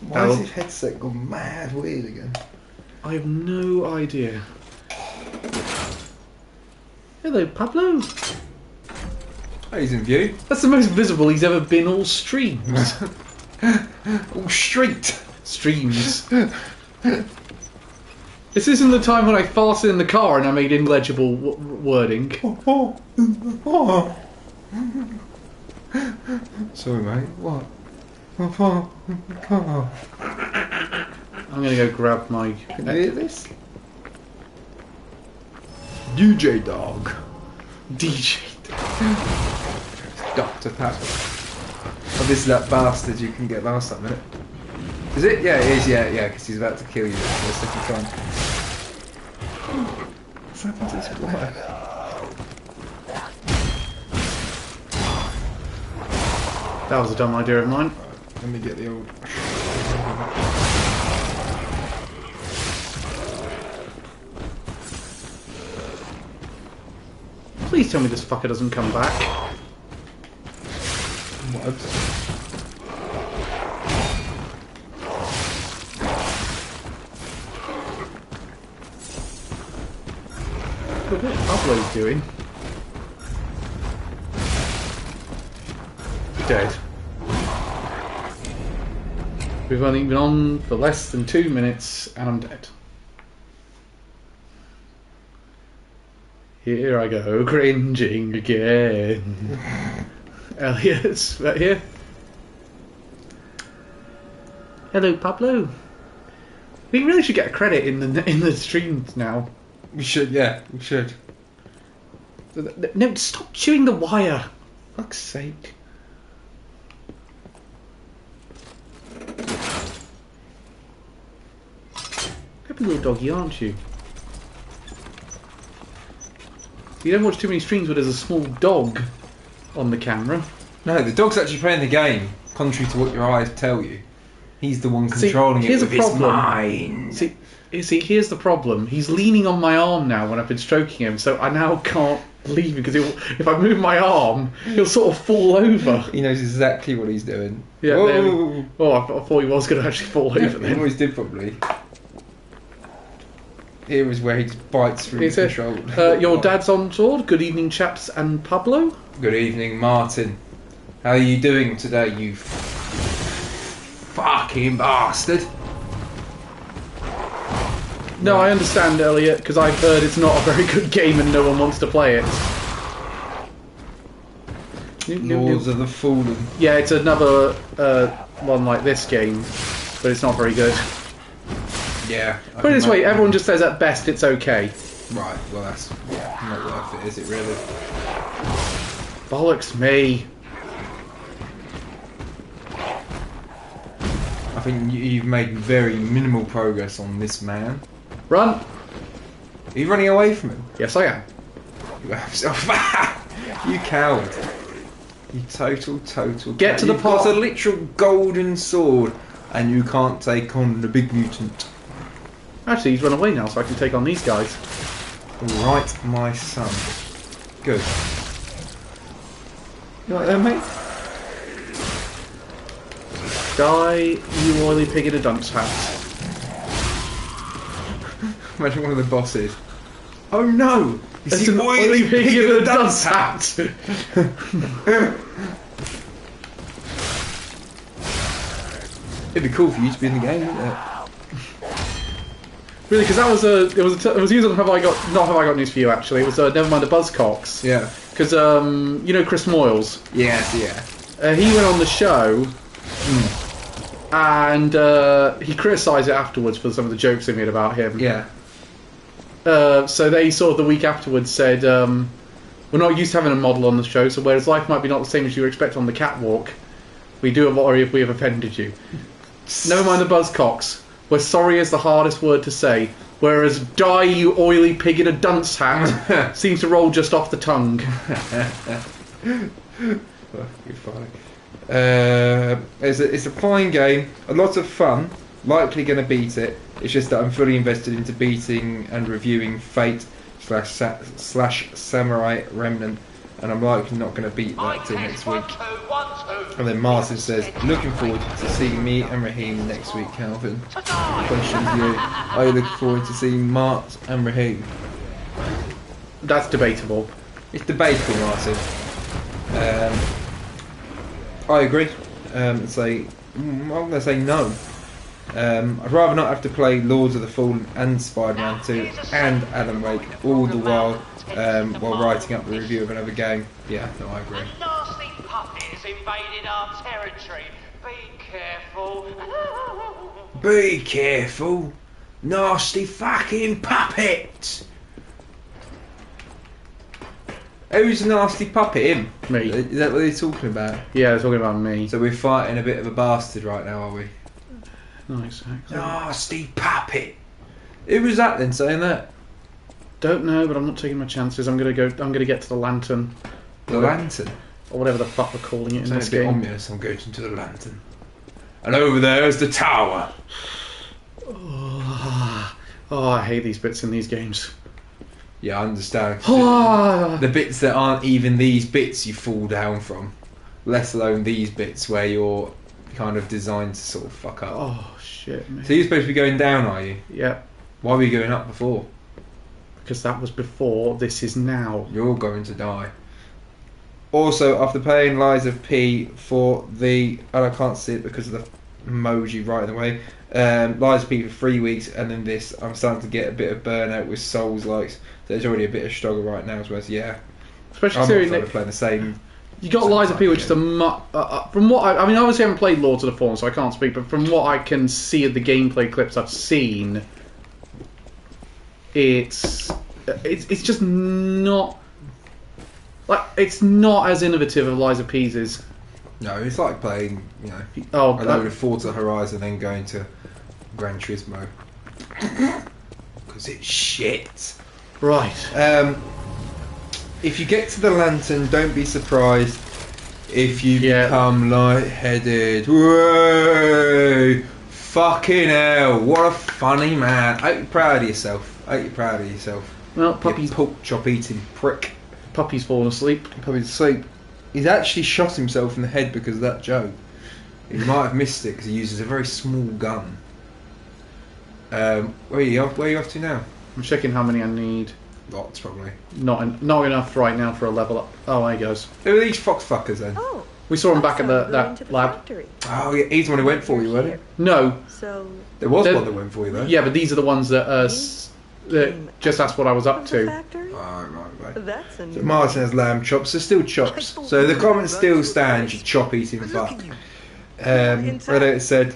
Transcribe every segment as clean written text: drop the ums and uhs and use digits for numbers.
Why has his headset gone mad weird again? I have no idea. Hello, Pablo. Oh, he's in view. That's the most visible he's ever been all streams. All street. Streams. This isn't the time when I farted in the car and I made illegible wording. Sorry, mate. What? I'm gonna go grab my... Can you hear this? DJ Dog. DJ. Dr. Pepper. Oh, this is that bastard you can get last time, isn't it? Is it? Yeah, it is, yeah, because he's about to kill you for the second time. What's happened to his wife? That was a dumb idea of mine. Let me get the old... Please tell me this fucker doesn't come back. What? Look at what Pablo's doing. Dead. We've only been on for less than 2 minutes and I'm dead. Here I go, cringing again. Elliot's right here. Hello, Pablo. We really should get a credit in the streams now. We should, yeah, we should. No, stop chewing the wire. Fuck's sake. Happy little doggy, aren't you? You don't watch too many streams where there's a small dog on the camera. No, the dog's actually playing the game, contrary to what your eyes tell you. He's the one controlling it with his mind. See, here's the problem. He's leaning on my arm now when I've been stroking him, so I now can't leave him because if I move my arm, he'll sort of fall over. He knows exactly what he's doing. Yeah. I thought he was going to actually fall over then. He always did, probably. Here is where he just bites through the control. Your dad's on sword. Good evening, chaps and Pablo. Good evening, Martin. How are you doing today, you fucking bastard? No, I understand, Elliot, because I've heard it's not a very good game and no one wants to play it. Laws of the Fallen. Yeah, it's another one like this game, but it's not very good. Yeah. Put it this way, everyone just says at best it's okay. Right, well that's not worth it, is it really? Bollocks me. I think you've made very minimal progress on this man. Run! Are you running away from him? Yes, I am. You coward. You total Get to the part. part. You've got a literal golden sword and you can't take on the big mutant. Actually, he's run away now, so I can take on these guys. Right, my son. Good. You right there, mate? Die, you oily pig in a dunce hat. Imagine one of the bosses. Oh no! It's an oily pig in a dunce hat! It'd be cool for you to be in the game, wouldn't it? Really, because that was it was used on Have I Got News for You, actually. It was Nevermind the Buzzcocks. Yeah. Because, you know Chris Moyles? Yes, yeah. He went on the show, and he criticised it afterwards for some of the jokes they made about him. Yeah. So they sort of the week afterwards said, we're not used to having a model on the show, so whereas life might be not the same as you expect on the catwalk, we do worry if we have offended you. Never mind the Buzzcocks. Where sorry is the hardest word to say, whereas die you oily pig in a dunce hat seems to roll just off the tongue. You're funny. It's a fine game, a lot of fun, likely going to beat it. It's just that I'm fully invested into beating and reviewing Fate / Samurai Remnant, and I'm likely not going to beat that till next week. And then Martin says, looking forward to seeing me and Raheem next week, Calvin. Question to you, are you looking forward to seeing Mart and Raheem? That's debatable. It's debatable, Martin. I agree. I'm going to say no. I'd rather not have to play Lords of the Fallen and Spider-Man 2 and Alan Wake all the while writing up the review of another game. Yeah, no, I agree. A nasty puppet has invaded our territory. Be careful. Be careful, nasty fucking puppet. Who's a nasty puppet? Him? Me. Is that what they're talking about? Yeah, they're talking about me. So we're fighting a bit of a bastard right now, are we? Not exactly. Nasty puppet. Who was that then saying that? Don't know, but I'm not taking my chances. I'm gonna get to the lantern. The lantern. Or whatever the fuck we're calling it in Sounds this a bit game. ominous. I'm going to the lantern. And over there is the tower. Oh, I hate these bits in these games. Yeah, I understand. Oh, The bits that aren't even these bits you fall down from. Let alone these bits where you're kind of designed to sort of fuck up. oh shit, man. So you're supposed to be going down, are you? Yeah, Why were you going up before? because that was before. This is now. You're going to die. Also, after playing Lies of P for the... and I can't see it because of the emoji right in the way. Lies of P for 3 weeks, and then this, I'm starting to get a bit of burnout with Souls-likes. So there's already a bit of struggle right now, as well as, yeah. Especially I'm not considering trying that to play the same... you got Lies of P, which is a from what I mean, obviously I haven't played Lords of the Fallen, so I can't speak. But from what I can see of the gameplay clips I've seen, it's just not like it's not as innovative as Lies of P's is. No, it's like playing, you know, a load Oh, of Forza Horizon, then going to Gran Turismo. Because it's shit. right. If you get to the lantern, don't be surprised if you become lightheaded. Whoa! Fucking hell! What a funny man! Ain't you proud of yourself? Ain't you proud of yourself? Well, You puppy's pork chop eating prick. fallen asleep. Puppy's asleep. He's actually shot himself in the head because of that joke. He might have missed it because he uses a very small gun. Where are you off to now? I'm checking how many I need. Lots, probably. Not enough right now for a level up. Oh, there he goes. Who are these fox fuckers then? Oh, We saw him back at I saw you go that into the lab. factory. Oh, yeah, he's the one who went for you, wasn't he? No, So There was There- one that went for you, though. yeah, but these are the ones that that just asked what I was up of the to. factory? Right. That's a So new Martin has lamb chops. They're still chops. So the comment still stands, you chop eating fuck. Reddit said,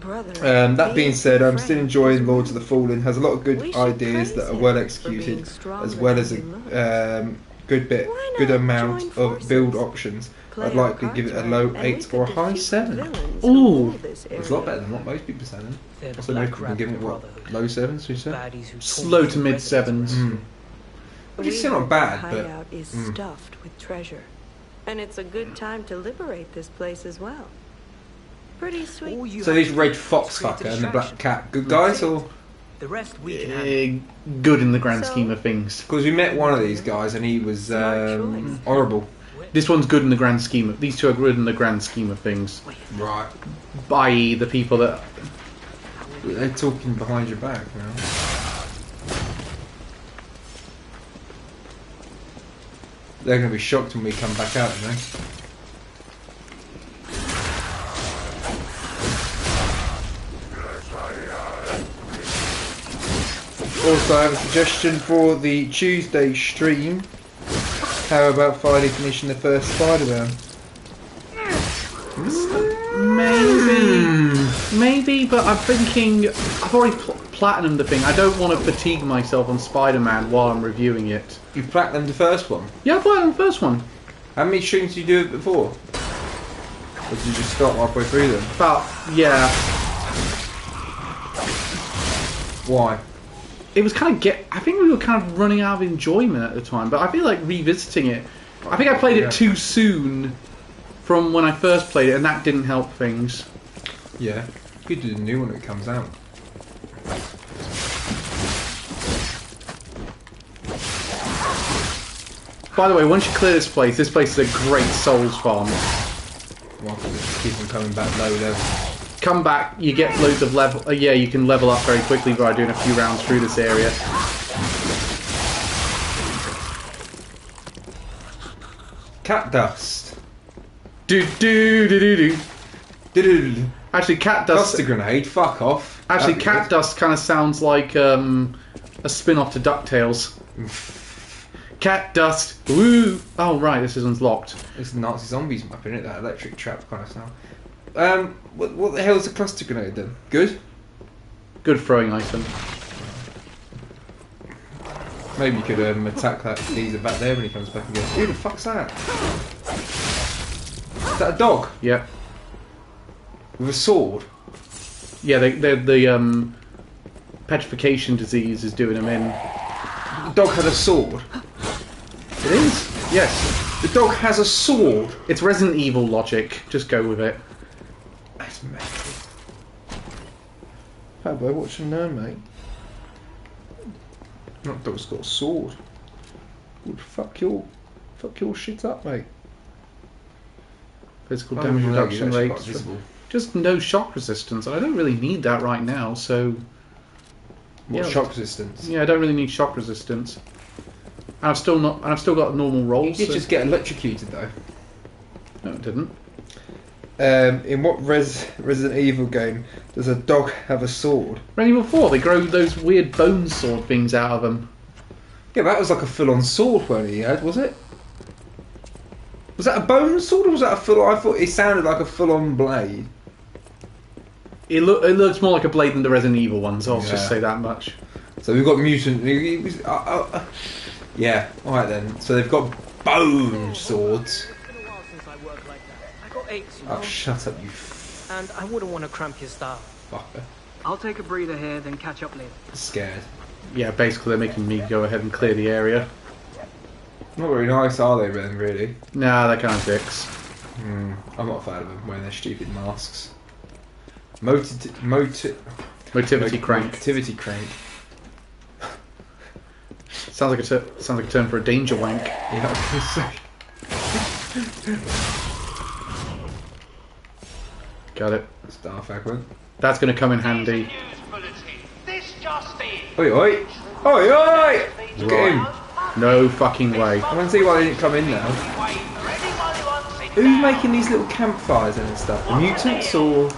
brother. that being said, I'm still enjoying Lords of the Fallen. Has a lot of We good should ideas praise that are him well for executed, being stronger as well as than he looks. a good Why good not amount join of forces? build options. Play I'd our likely give it a cards low right, and we 8 could or a high defeat 7. the villains who Ooh. rule this It's a lot area. better than what most people say then. They're the So most Black people give it Rabbit what? Brotherhood. Low 7s, we said? Baddies who Slow torment to the mid residents sevens. around. Which is We still not heard bad, the but hideout is mm. stuffed with treasure, and it's a good time to liberate this place as well. Pretty sweet. All you so have these to red do fox is create a fucker and the black distraction. cat, good guys or? The rest we can handle. Good in the grand So- scheme of things. Because we met one of these guys and he was Smart choice. horrible. This one's good in the grand scheme of. These two are good in the grand scheme of things. Right. I.e., the people that. They're talking behind your back now. They're going to be shocked when we come back out, you know. Also, I have a suggestion for the Tuesday stream. How about finally finishing the first Spider-Man? Maybe, but I'm thinking. I've already platinumed the thing. I don't want to fatigue myself on Spider-Man while I'm reviewing it. You platinumed the first one. Yeah, I platinumed the first one. How many streams did you do it before? Or did you just start halfway through them? About, yeah. Why? It was kind of I think we were kind of running out of enjoyment at the time, but I feel like revisiting it. I think I played it too soon from when I first played it, and that didn't help things. Yeah. You could do the new one when it comes out. By the way, once you clear this place is a great souls farm. Well, just keep them coming back low level. Come back, you get loads of level. Yeah, you can level up very quickly by doing a few rounds through this area. Cat dust. Do do do do do. Diddle. Actually, cat dust. Cluster grenade. Fuck off. Actually, That'd be cat good. dust kind of sounds like a spin-off to DuckTales. Cat dust. Woo! Oh right, this is unlocked. It's Nazi zombies map, isn't it? That electric trap kind of sound. What the hell is a cluster grenade then? Good. Good throwing item. Maybe you could attack that geezer back there when he comes back again. Who the fuck's that? Is that a dog Yeah. with a sword? Yeah, the petrification disease is doing them in. The dog had a sword. It is. Yes. The dog has a sword. It's Resident Evil logic. Just go with it. That's mental. How boy, what's your name, mate? That dog's got a sword. Would fuck your shit up, mate. Physical Oh, damage no, reduction you're actually rate. quite visible. Just no shock resistance, and I don't really need that right now. So What Yeah. shock resistance? yeah, I don't really need shock resistance. And I've still got normal You rolls. did so- just get electrocuted though. No, it didn't. In what Resident Evil game does a dog have a sword? Resident Evil 4, they grow those weird bone sword things out of them. Yeah, that was like a full-on sword one he had, was it? Was that a bone sword or was that a full? I thought it sounded like a full-on blade. It looks more like a blade than the Resident Evil ones. I'll Yeah. just say that much. So we've got mutant. Yeah, all right then. So they've got bone swords. It's been a while since I worked like that. I got aches, you know, Oh, shut up, you and I wouldn't want to cramp your style. fucker. I'll take a breather here, then catch up later. Scared. Yeah, basically they're making me go ahead and clear the area. Not very nice, are they, then? Really? Nah, they're kind of dicks. I'm not a fan of them wearing their stupid masks. Motivity crank. Motivity crank. Sounds like a term for a danger wank. Yeah, I was gonna say. Got it. Star fragment. That's going to come in handy. News bulletin. This just in. Oi, oi! Oi, oi! Look at him. No fucking way. I don't see why they didn't come in now. Wait for anyone who wants it Who's now. making these little campfires and stuff? The mutants or? Do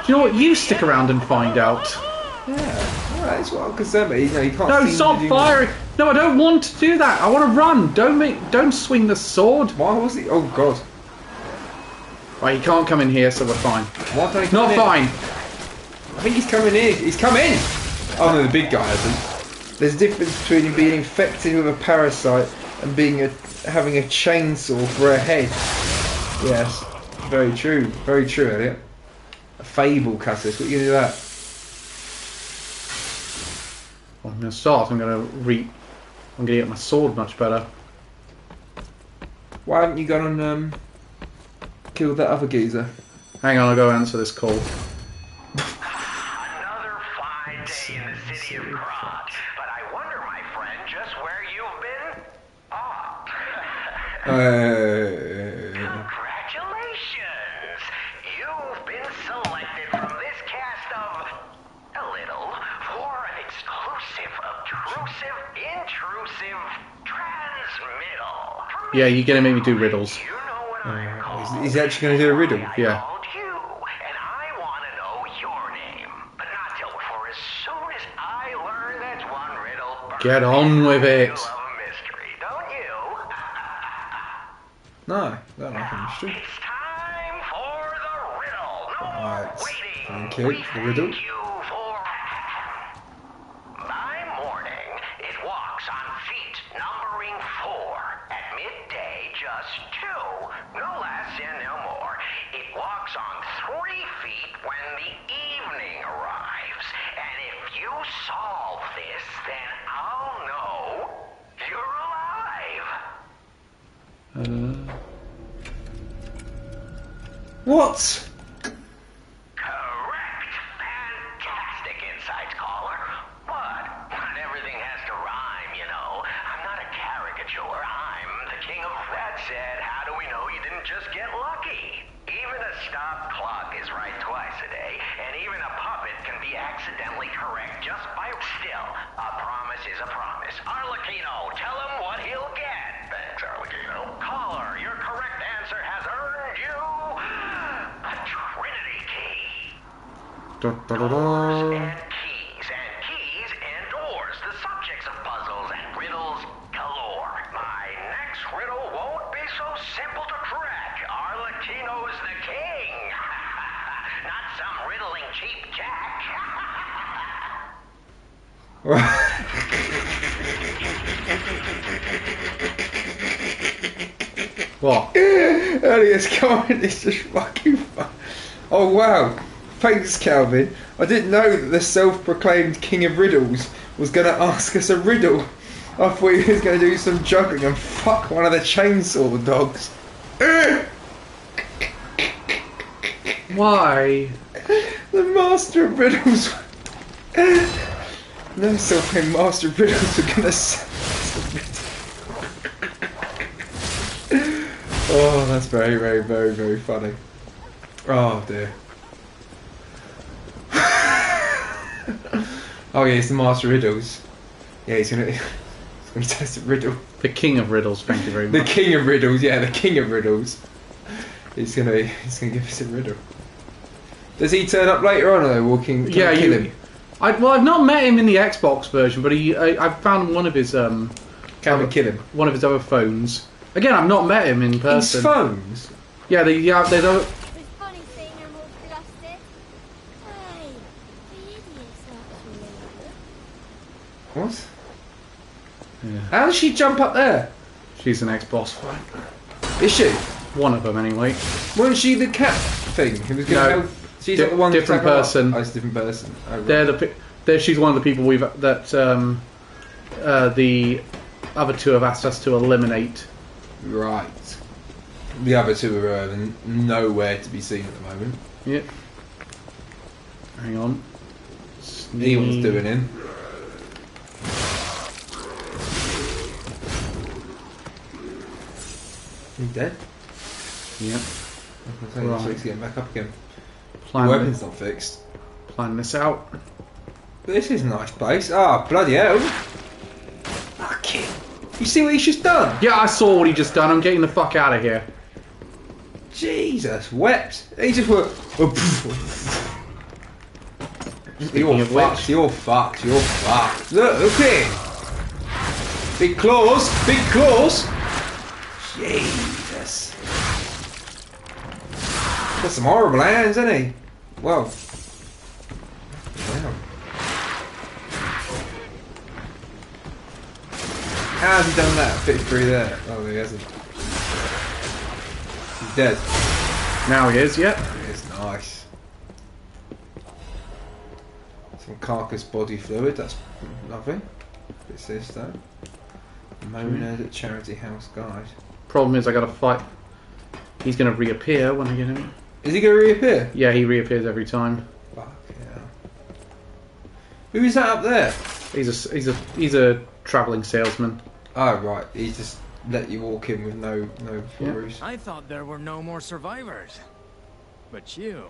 you know what? You stick around and find out. Yeah. Alright, that's what I'm concerned about. You know, you can't No, seem to stop do- firing! No, I don't want to do that. I want to run. Don't swing the sword. Why was he? Oh god. Right, he can't come in here, so we're fine. Why don't he come Not in? fine. I think he's coming in. He's come in! Oh no, the big guy hasn't. There's a difference between him being infected with a parasite and having a chainsaw for a head. Yes. Very true. Very true, Elliot. A fable, Cassis. What are you going to do with that? Well, I'm going to start. I'm going to get my sword much better. Why haven't you gone and killed that other geezer? Hang on, I'll go answer this call. Another fine day in the city of Krat. But I wonder, my friend, just where you've been? Congratulations! You've been selected from this cast of a little for an exclusive, obtrusive, intrusive transmittal. Yeah, you're going to make me do riddles. You know what I'm called. He's actually going to do a riddle. Yeah. I called you, and I want to know your name, but not till before. As soon as I learn that's one riddle. Get on with it. You love a mystery, don't you? No, don't like him. Sure. It's time for the riddle. No more Right. waiting. Thank you We for the riddle. thank you for. By morning, it walks on feet numbering 4. At midday, just 2. No less and no more. It walks on 3 feet when the evening arrives. And if you solve this, then I'll know you're alive. What? Correct. Fantastic insights, caller. But everything has to rhyme, you know. I'm not a caricature clock is right twice a day, and even a puppet can be accidentally correct just by still. A promise is a promise. Arlecchino, tell him what he'll get. Thanks, Arlecchino. Caller, your correct answer has earned you a Trinity key. Doors and keys and doors, the subjects of puzzles and riddles galore. My next riddle won't be so simple to crack. Arlecchino's the king. Not some riddling cheap jack. What? Earliest comment is just fucking fun. Oh wow. Thanks, Calvin. I didn't know that the self-proclaimed king of riddles was going to ask us a riddle. I thought he was going to do some juggling and fuck one of the chainsaw dogs. Why? The master of riddles. No self-proclaimed master of riddles were going to... Oh, that's very, very, very, very funny. Oh dear. Oh yeah, it's the master of riddles. Yeah, he's gonna test a riddle. The king of riddles, thank you very The much. king of riddles, yeah, the king of riddles. He's gonna give us a riddle. Does he turn up later on, or are walking? Can I kill him? I've not met him in the Xbox version, but I found one of his Can we kill him? one of his other phones. Again, I've not met him in person. His phones. Yeah, they don't. It's funny seeing them all flustered. Hey, the idiots actually. What? Yeah. How does she jump up there? She's an ex-boss fight. Is she? One of them, anyway. Wasn't she the cat thing? Who was going to No. help? She's not the one. Different to attack her up? person. Oh, it's a different person. Oh, right. She's one of the people the other two have asked us to eliminate. Right. The other two are nowhere to be seen at the moment. Yep. Hang on. Neil's doing in. He dead? Yep. Right. Right. He's getting back up again. The Plan, weapon's not fixed. plan this out. But this is a nice place. Ah, bloody hell. Fucking. You see what he's just done? Yeah, I saw what he just done. I'm getting the fuck out of here. Jesus, wept. He just went. Speaking You're of which- fucked, you're fucked, you're fucked. Look at him. Big claws, big claws. Jesus. Got some horrible hands, hasn't he? Well. Wow. How's he done that? Fit through there. Oh, he hasn't. He's dead. Now he is, yep. It's nice. Some carcass body fluid, that's lovely. What's this though? Mona at Charity House Guide. Problem is, I gotta fight. He's gonna reappear when I get him. Is he going to reappear? Yeah, he reappears every time. Fuck yeah. Who is that up there? He's a travelling salesman. Oh right, he just let you walk in with no worries. I thought there were no more survivors. But you're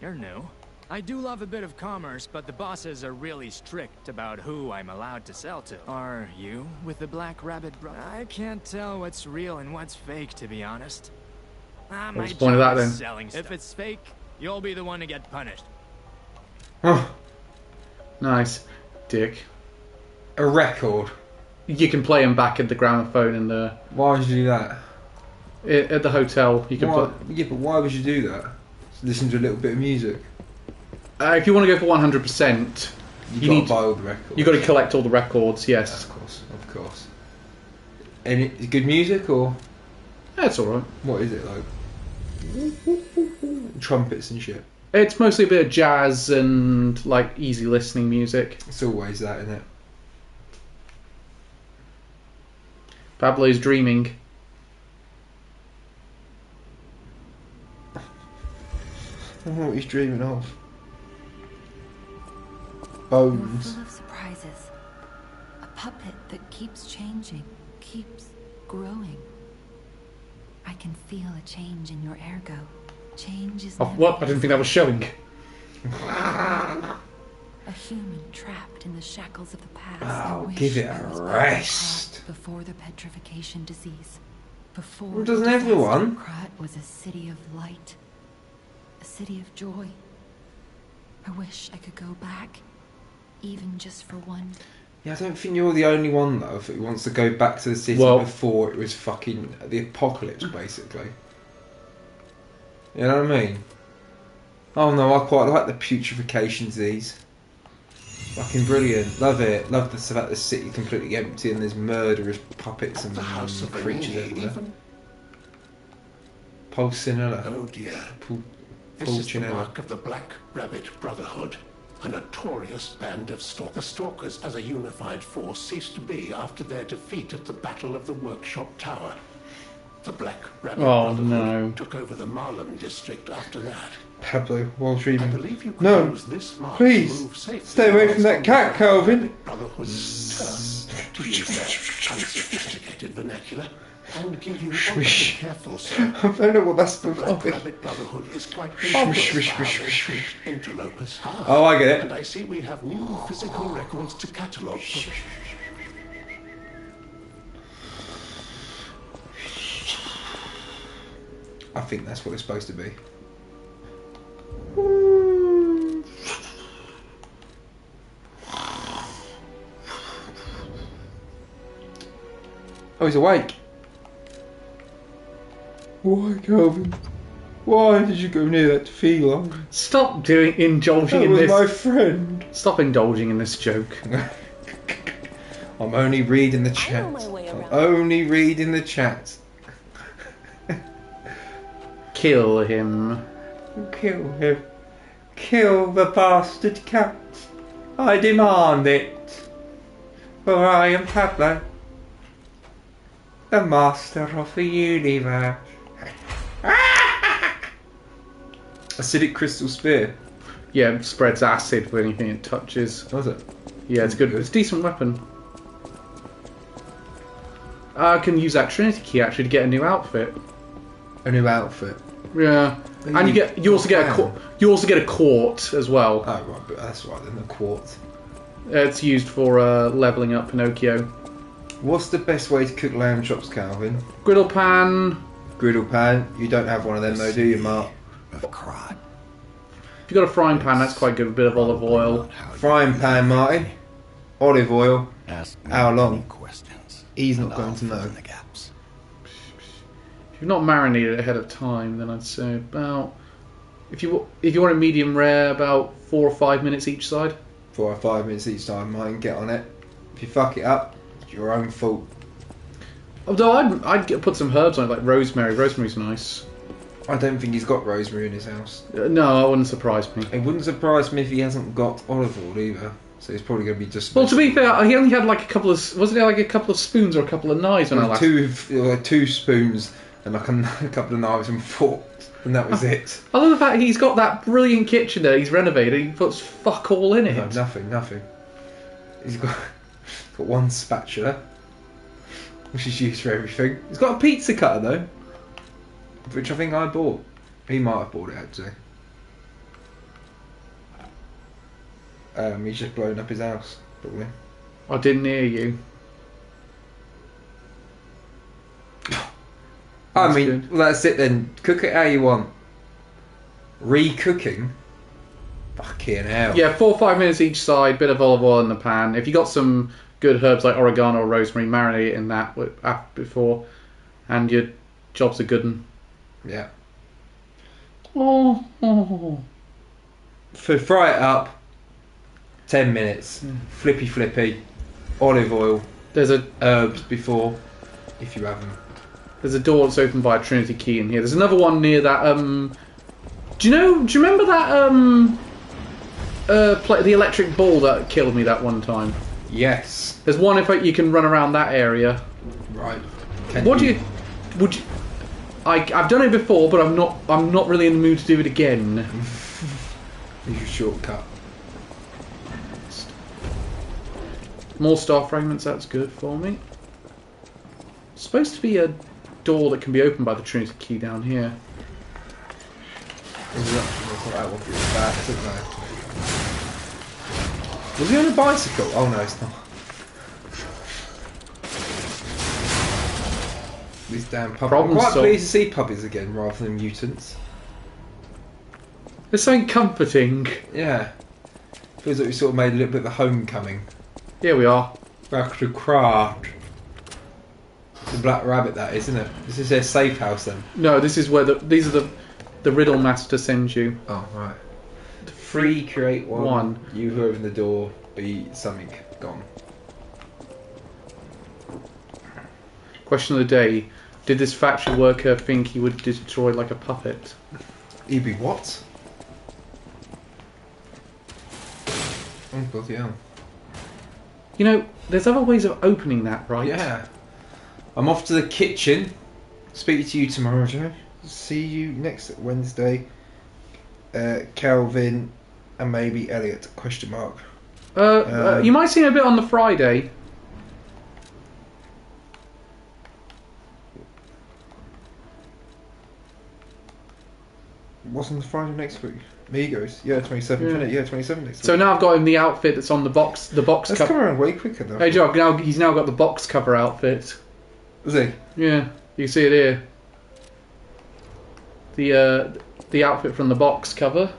new. I do love a bit of commerce, but the bosses are really strict about who I'm allowed to sell to. Are you with the Black Rabbit brother? I can't tell what's real and what's fake, to be honest. What's the point of that, then? Selling stuff. If it's fake, you'll be the one to get punished. Oh, Nice, dick. a record. You can play him back at the gramophone in the Why would you do that? at the hotel. You can Why, play. yeah, but why would you do that? Listen to a little bit of music. If you want to go for 100%, You you got need to buy all the records. you got to collect all the records. Yes, Of course. Any good music or that's all right. what is it like? Trumpets and shit. It's mostly a bit of jazz and like easy listening music. It's always that, isn't it? Pablo's dreaming. I don't know what he's dreaming of. You're Bones. full of surprises. A puppet that keeps changing, keeps growing. I can feel a change in your ergo. Change is Oh, never what? I didn't think that was showing. a human trapped in the shackles of the past. Oh, and wish give it there a was rest. Brattleboro before the petrification disease. Before Well, doesn't the disaster everyone? Krat was a city of light. A city of joy. I wish I could go back. Even just for one. Yeah, I don't think you're the only one though who wants to go back to the city Well- before it was fucking the apocalypse, basically. You know what I mean? Oh no, I quite like the putrefaction disease. Fucking brilliant. Love it. Love the fact the city completely empty and there's murderous puppets and The House of creatures Vanilla, everywhere. even? Pulcinella. Oh dear. Pul- This is the Pulcinella. mark of the Black Rabbit Brotherhood, a notorious band of stalkers. The Stalkers as a unified force ceased to be after their defeat at the Battle of the Workshop Tower. The Black Rabbit Oh, Brotherhood no. took over the Marlem district after that. Pablo, Wall I Street. believe you could No, use this mark please, to move safely stay away from that past cat, the Calvin. Rabbit Brotherhood's turn to use their unsophisticated vernacular and give you all to be Swish. careful, sir. I don't know what that's The supposed Black to be. Rabbit Brotherhood is quite Swish, dangerous swish, for how swish, they swish, treat interlopers. Oh, I get it. And I see we have new physical records to catalogue. I think that's what it's supposed to be. Oh, he's awake. Why, Calvin? Why did you go near that feline? Stop indulging That in was this. my friend. Stop indulging in this joke. I'm only reading the I chat. know my way I'm around. only reading the chat. Kill him. Kill him. Kill the bastard cat. I demand it. For I am Pablo, the master of the universe. Acidic crystal spear. Yeah, it spreads acid with anything it touches. Was it? Yeah, it's good. It's a decent weapon. I can use that Trinity key actually to get a new outfit. A new outfit. Yeah, and you also get a quart as well. Oh right, but that's right then. The quartz. It's used for leveling up Pinocchio. What's the best way to cook lamb chops, Calvin? Griddle pan. Griddle pan. You don't have one of them though, do you, Mark? Of Krat. If you've got a frying pan, that's quite good. A bit of olive oil. Frying pan, Martin. Olive oil. Ask me How long? any questions. He's not and going I'll to know. fill in the gaps. If you've not marinated ahead of time, then I'd say about if you want it medium rare, about 4 or 5 minutes each side. 4 or 5 minutes each time, Martin. Get on it. If you fuck it up, it's your own fault. Although I'd put some herbs on it, like rosemary. Rosemary's nice. I don't think he's got rosemary in his house. No, that wouldn't surprise me. It wouldn't surprise me if he hasn't got olive oil either. So he's probably going to be just. Well, to be fair, he only had like a couple of wasn't it like a couple of spoons or a couple of knives when I last. two spoons and like a couple of knives and forks, and that was it. I love the fact he's got that brilliant kitchen there. He's renovated. He puts fuck all in it. No, nothing. He's got one spatula, which is used for everything. He's got a pizza cutter though, which I think I bought. He might have bought it actually. He's just blown up his house, probably. I didn't hear you. I That's mean, good. well, that's it then. Cook it how you want. Re-cooking? Fucking hell. Yeah, 4 or 5 minutes each side. Bit of olive oil in the pan. If you got some good herbs like oregano or rosemary, marinate it in that before, and your job's a good one. Yeah. Oh. Fry it up. 10 minutes. Flippy. Olive oil. There's a Herbs before, if you have them. There's a door that's opened by a Trinity key in here. There's another one near that. Do you remember that the electric ball that killed me that one time? Yes. There's one if you can run around that area. Right. Would you? I've done it before, but I'm not really in the mood to do it again. Use your shortcut. More star fragments. That's good for me. It's supposed to be a door that can be opened by the Trinity key down here. That one was bad, isn't there? Was he on a bicycle? Oh no, it's not. These damn puppies. Problem I'm quite solved. pleased to see puppies again rather than mutants. There's something comforting. Yeah. Feels like we sort of made a little bit of a homecoming. Here we are. Back to craft. The Black Rabbit, that is, isn't it? This is their safe house then. No, this is where these are the riddle master sends you. Oh right. Free, create one. One. You who open the door, be something gone. Question of the day: did this factory worker think he would destroy like a puppet? He'd be what? Oh bloody hell. You know, there's other ways of opening that, right? Yeah. I'm off to the kitchen. Speak to you tomorrow, Joe. See you next Wednesday. Calvin and maybe Elliot? Question mark. You might see him a bit on the Friday. What's on the Friday next week? Migos. Yeah, 27th, Yeah. isn't it? Yeah, 27th next week. So now I've got him the outfit that's on the box. The box That's cover. come around way quicker though. Hey Joe, he's now got the box cover outfit. Is he? Yeah, you see it here. The outfit from the box cover.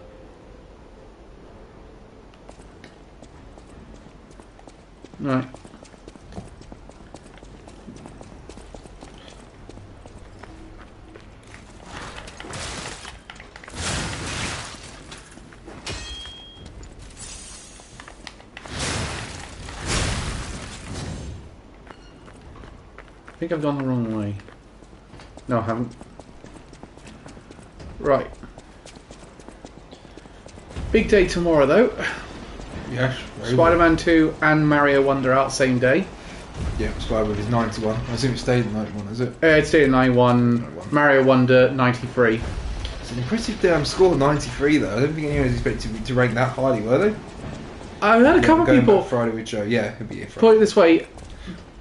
Right. I think I've gone the wrong way. No, I haven't. Right. Big day tomorrow, though. Yes. Spider-Man 2 and Mario Wonder out same day. Yeah, Spider-Man is 91. I assume it stayed at 91, is it? It's still 91. Mario Wonder 93. It's an impressive damn score, 93 though. I don't think anyone was expecting to rank that highly, were they? I've had a couple of Going people back Friday with Joe. Yeah, he'll be here put Friday. it this way.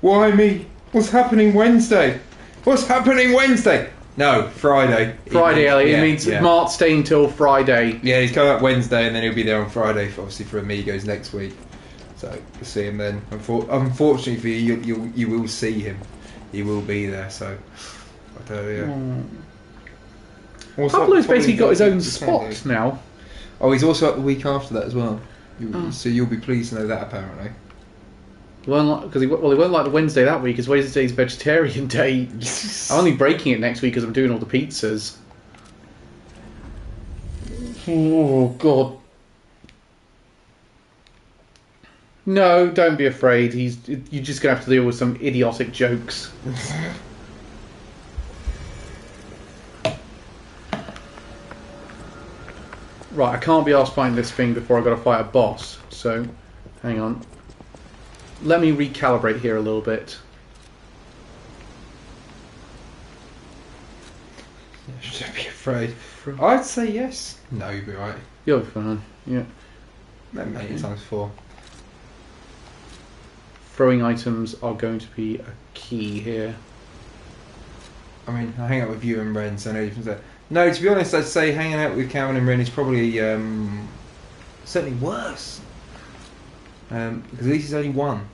Why me? What's happening Wednesday? What's happening Wednesday? No, Friday. Friday, Elliot. Yeah, It means yeah. Mark's staying till Friday. Yeah, he's coming up Wednesday and then he'll be there on Friday, obviously for Amigos next week. So we'll see him then. Unfortunately for you, you will see him. He will be there. So I don't know. Pablo's basically got his own spot now. Oh, he's also up the week after that as well. So you'll be pleased to know that apparently. Because he won't like the Wednesday that week. Because Wednesday's vegetarian day. I'm only breaking it next week because I'm doing all the pizzas. Oh God! No, don't be afraid. You're just gonna have to deal with some idiotic jokes. Right, I can't be asked fighting this thing before I got to fight a boss. So, hang on. Let me recalibrate here a little bit. Should I be afraid? I'd say yes. No, you'll be right. You'll be fine. Yeah. No, mate, times 4. Throwing items are going to be a key here. I mean, I hang out with you and Ren, so I know you can say. No, to be honest, I'd say hanging out with Calvin and Ren is probably certainly worse. Because at least it's only one.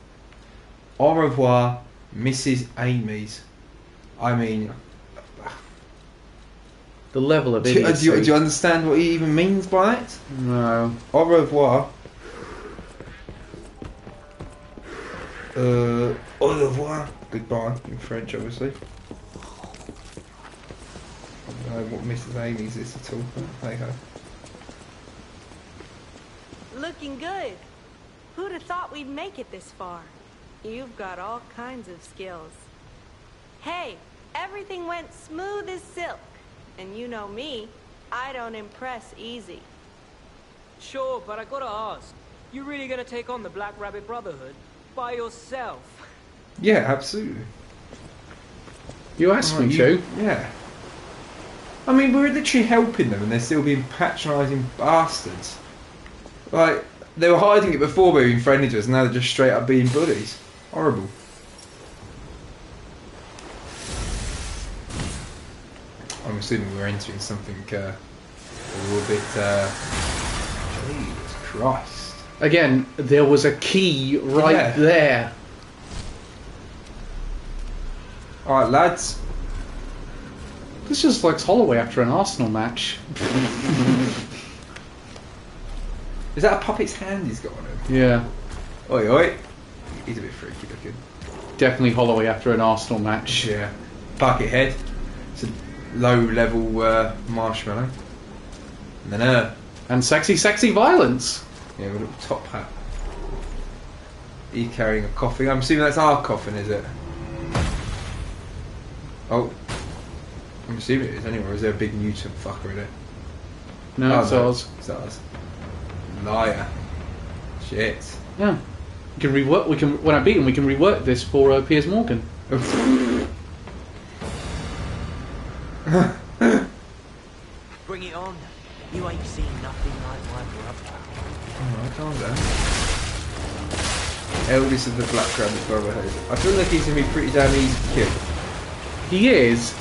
Au revoir, Mrs. Amy's. I mean, The level of do idiocy. you understand what he even means by that? No. Au revoir. Au revoir. Goodbye in French, obviously. I don't know what Mrs. Amy's is at all. But hey ho. Looking good. Who'd have thought we'd make it this far? You've got all kinds of skills. Hey, everything went smooth as silk. And you know me, I don't impress easy. Sure, but I gotta ask. You really gonna take on the Black Rabbit Brotherhood by yourself? Yeah, absolutely. You asked me to. Yeah. I mean, we're literally helping them and they're still being patronising bastards. Like, they were hiding it before being friendly to us, and now they're just straight up being bullies. Horrible. I'm assuming we're entering something, we're bit. Jesus Christ! Again, there was a key right there. All right, lads. This just looks Holloway after an Arsenal match. Is that a puppet's hand he's got on him? Yeah. Oi, oi. He's a bit freaky looking. Definitely Holloway after an Arsenal match. Yeah. Buckethead. It's a low-level marshmallow. And then And sexy, sexy violence. yeah, with a little top hat. He's carrying a coffin. I'm assuming that's our coffin, is it? Oh. I'm assuming it is anyway. Or is there a big mutant fucker in it? No, Oh, it's no. ours. It's ours. Liar. Shit. Yeah. We can rework. We can. When I beat him, we can rework this for Piers Morgan. Bring it on. You ain't seen nothing like my brother. Alright, calm down. Eldest of the Black Rabbit Brotherhood. I feel like he's going to be pretty damn easy to kill. He is,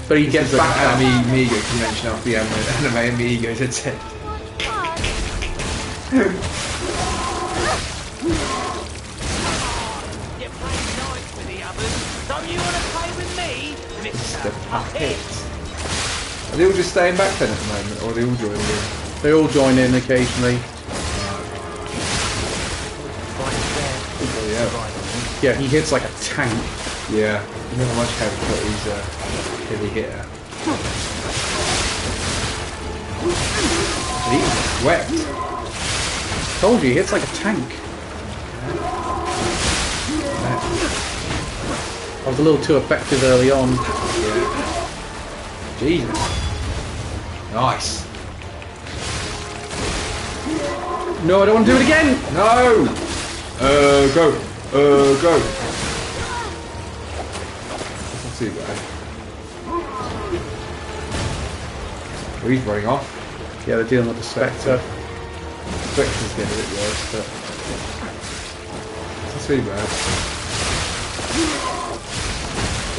but he gets like back up. anime Amigo convention after the anime Amigos attempt. You play nice with the others. Don't you want to play with me, Mr. Puppet? Are they all just staying back then at the moment, or are they all joining in? They all join in occasionally. Oh, Yeah, he hits like a tank. yeah. You know how much heavy cut he's a heavy hitter. He's wet. Told you, he hits like a tank. I was a little too effective early on. Yeah. Jesus. Nice. No, I don't want to do it again. No! Go! Go! That's not too bad. Oh, he's running off. Yeah, they're dealing with the Spectre. Spectre's getting a bit worse, but it's not too bad.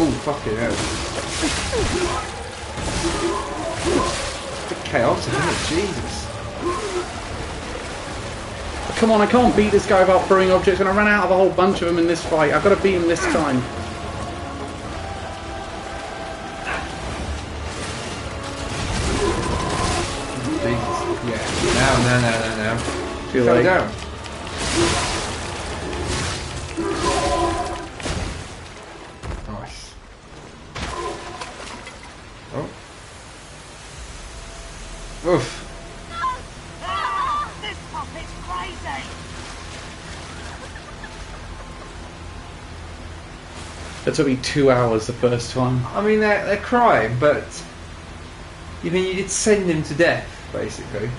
Oh, fucking hell. It's a bit chaotic, isn't it? Jesus. Come on, I can't beat this guy without throwing objects, and I ran out of a whole bunch of them in this fight. I've got to beat him this time. Jesus. Yeah. Now. Too Fell late. down. Nice. Oh. Oof. This puppet's crazy! It took me 2 hours the first time. I mean, they're crying, but you mean you did send him to death, basically.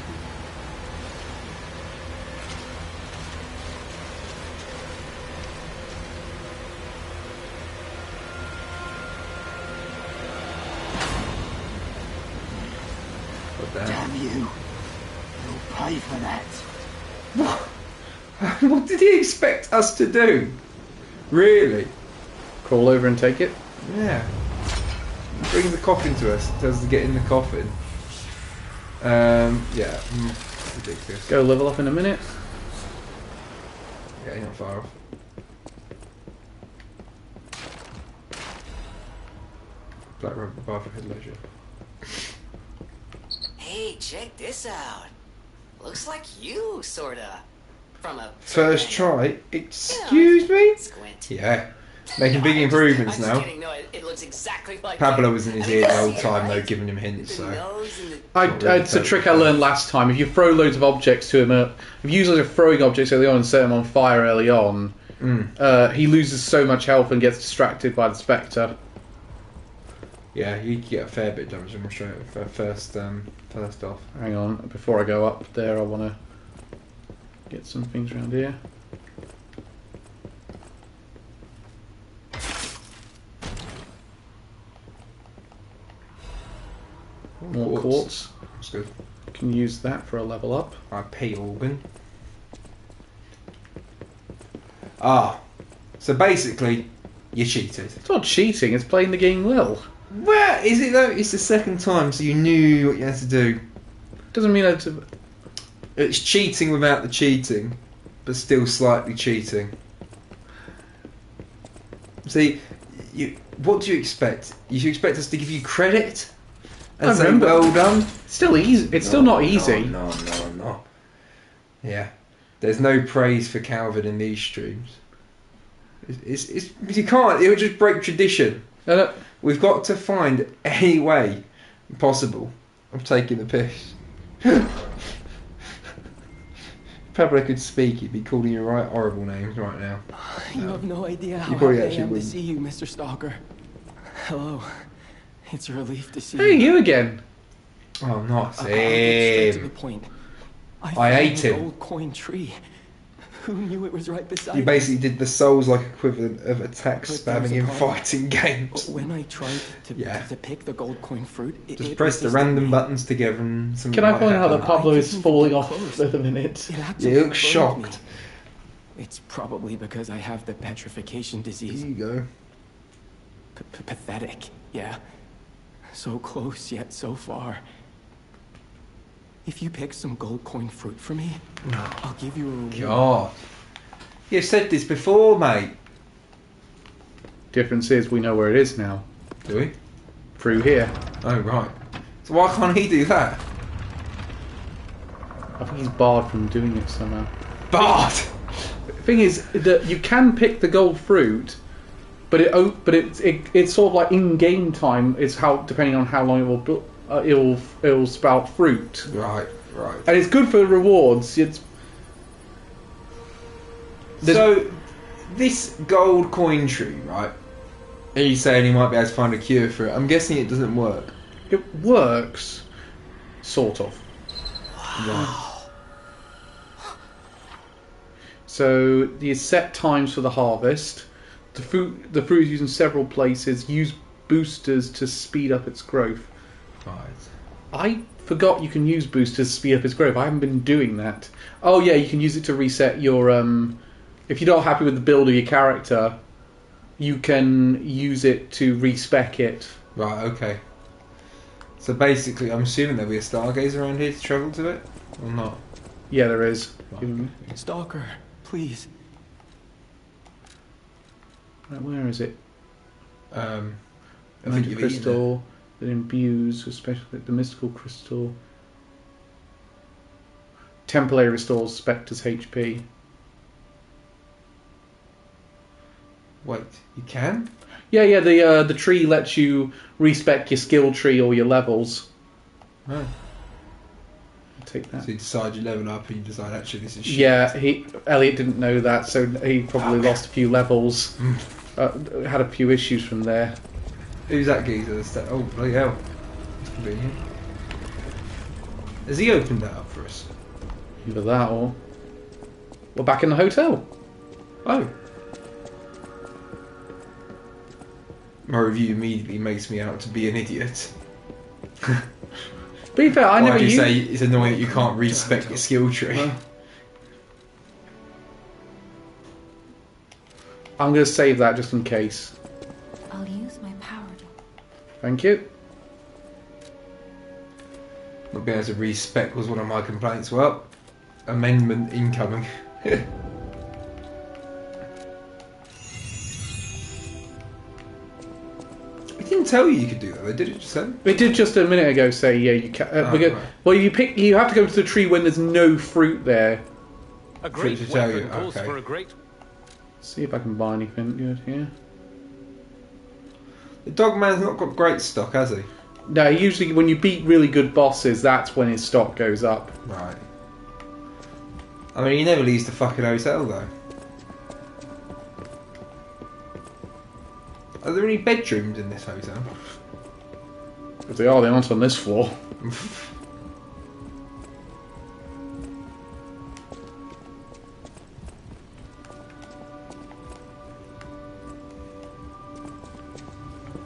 What the hell? Damn you. You'll pay for that. What did he expect us to do? Really? Crawl over and take it. Yeah. Bring the coffin to us. Tells us to get in the coffin. Yeah. Ridiculous. Go level up in a minute. Yeah, you're not far off. Black Rabbit Brotherhood leisure. Hey, check this out. Looks like you, sorta. From a First try. Excuse me? Squint. Yeah. Making big improvements I'm just now. kidding. No, it looks exactly like Pablo me. was in his I mean, ear the you whole see, time, though, right? giving him hints, The so. nose and the It's a trick I learned last time. If you throw loads of objects to him, if you use loads of throwing objects early on and set him on fire early on, he loses so much health and gets distracted by the Spectre. Yeah, you get a fair bit of damage on him straight first off. Hang on, before I go up there, I want to get some things around here. More quartz. That's good. Can use that for a level up. IP organ. Ah. So basically, you cheated. It's not cheating, it's playing the game well. Where is it though? It's the second time, so you knew what you had to do. Doesn't mean that. It's cheating without the cheating, but still slightly cheating. See, what do you expect? You expect us to give you credit and say well done? Still easy. It's still not easy. No. Yeah, there's no praise for Calvin in these streams. It's you can't. It would just break tradition. We've got to find any way possible of taking the piss. If Pablo could speak, he'd be calling you right horrible names right now. You have no idea how probably happy I actually am to wouldn't. see you, Mr. Stalker. Hello. It's a relief to see Hey, you. you again. Oh, not I'll get straight to the him. point. I found ate an him. old coin tree. Who knew it was right beside You me? basically did the Souls-like equivalent of attack But there was spamming a in problem. fighting games. When I tried to Yeah. pick the gold coin fruit, Just it press the resisted random me. buttons together and something Can I might point out happen. that Pablo I is couldn't falling get off close. at the minute? It Yeah, actually you look burned shocked. me. It's probably because I have the petrification disease. There you go. Pathetic, yeah. So close yet so far. If you pick some gold coin fruit for me, I'll give you a reward. God. You've said this before, mate. Difference is we know where it is now. Do we? Through here. Oh, right. So why can't he do that? I think he's barred from doing it somehow. Barred! The thing is that you can pick the gold fruit, but it's sort of like in game time. It's how depending on how long it'll spout fruit. Right. And it's good for the rewards. So, this gold coin tree, right? Are you saying he might be able to find a cure for it? I'm guessing it doesn't work. It works, sort of. Right. So the set times for the harvest. The fruit is used in several places. Use boosters to speed up its growth. Right. I forgot you can use boosters to speed up its growth. I haven't been doing that. Oh yeah, you can use it to reset your if you're not happy with the build of your character, you can use it to respec it. Right, okay. So basically, I'm assuming there'll be a stargazer around here to travel to it? Or not? Yeah, there is. Right. Stalker, please. Right, where is it? I think Magic you've eaten crystal that imbues, especially the mystical crystal. Template restores Spectre's HP. Wait, you can? Yeah. The tree lets you respec your skill tree or your levels. Oh. I'll take that. So you decide you level up and you decide actually this is shit. Yeah, Elliot didn't know that, so he probably lost a few levels. Had a few issues from there. Who's that geezer? Oh, bloody hell. That's convenient. Has he opened that up for us? Either that or we're back in the hotel. Oh. My review immediately makes me out to be an idiot. Be fair, I Why never do you used. say it's annoying that you can't respec your skill tree? I'm going to save that just in case. I'll use my power to... Thank you. Not being able to respec was one of my complaints. Well, amendment incoming. It didn't tell you could do that. They did it just then. It did just a minute ago say yeah you can. Right. Well, you have to go to the tree when there's no fruit there. A great to tell weapon you, calls okay. for a great. See if I can buy anything good here. The Dogman's not got great stock, has he? No, usually when you beat really good bosses, that's when his stock goes up. Right. I mean, he never leaves the fucking hotel, though. Are there any bedrooms in this hotel? If they are, they aren't on this floor.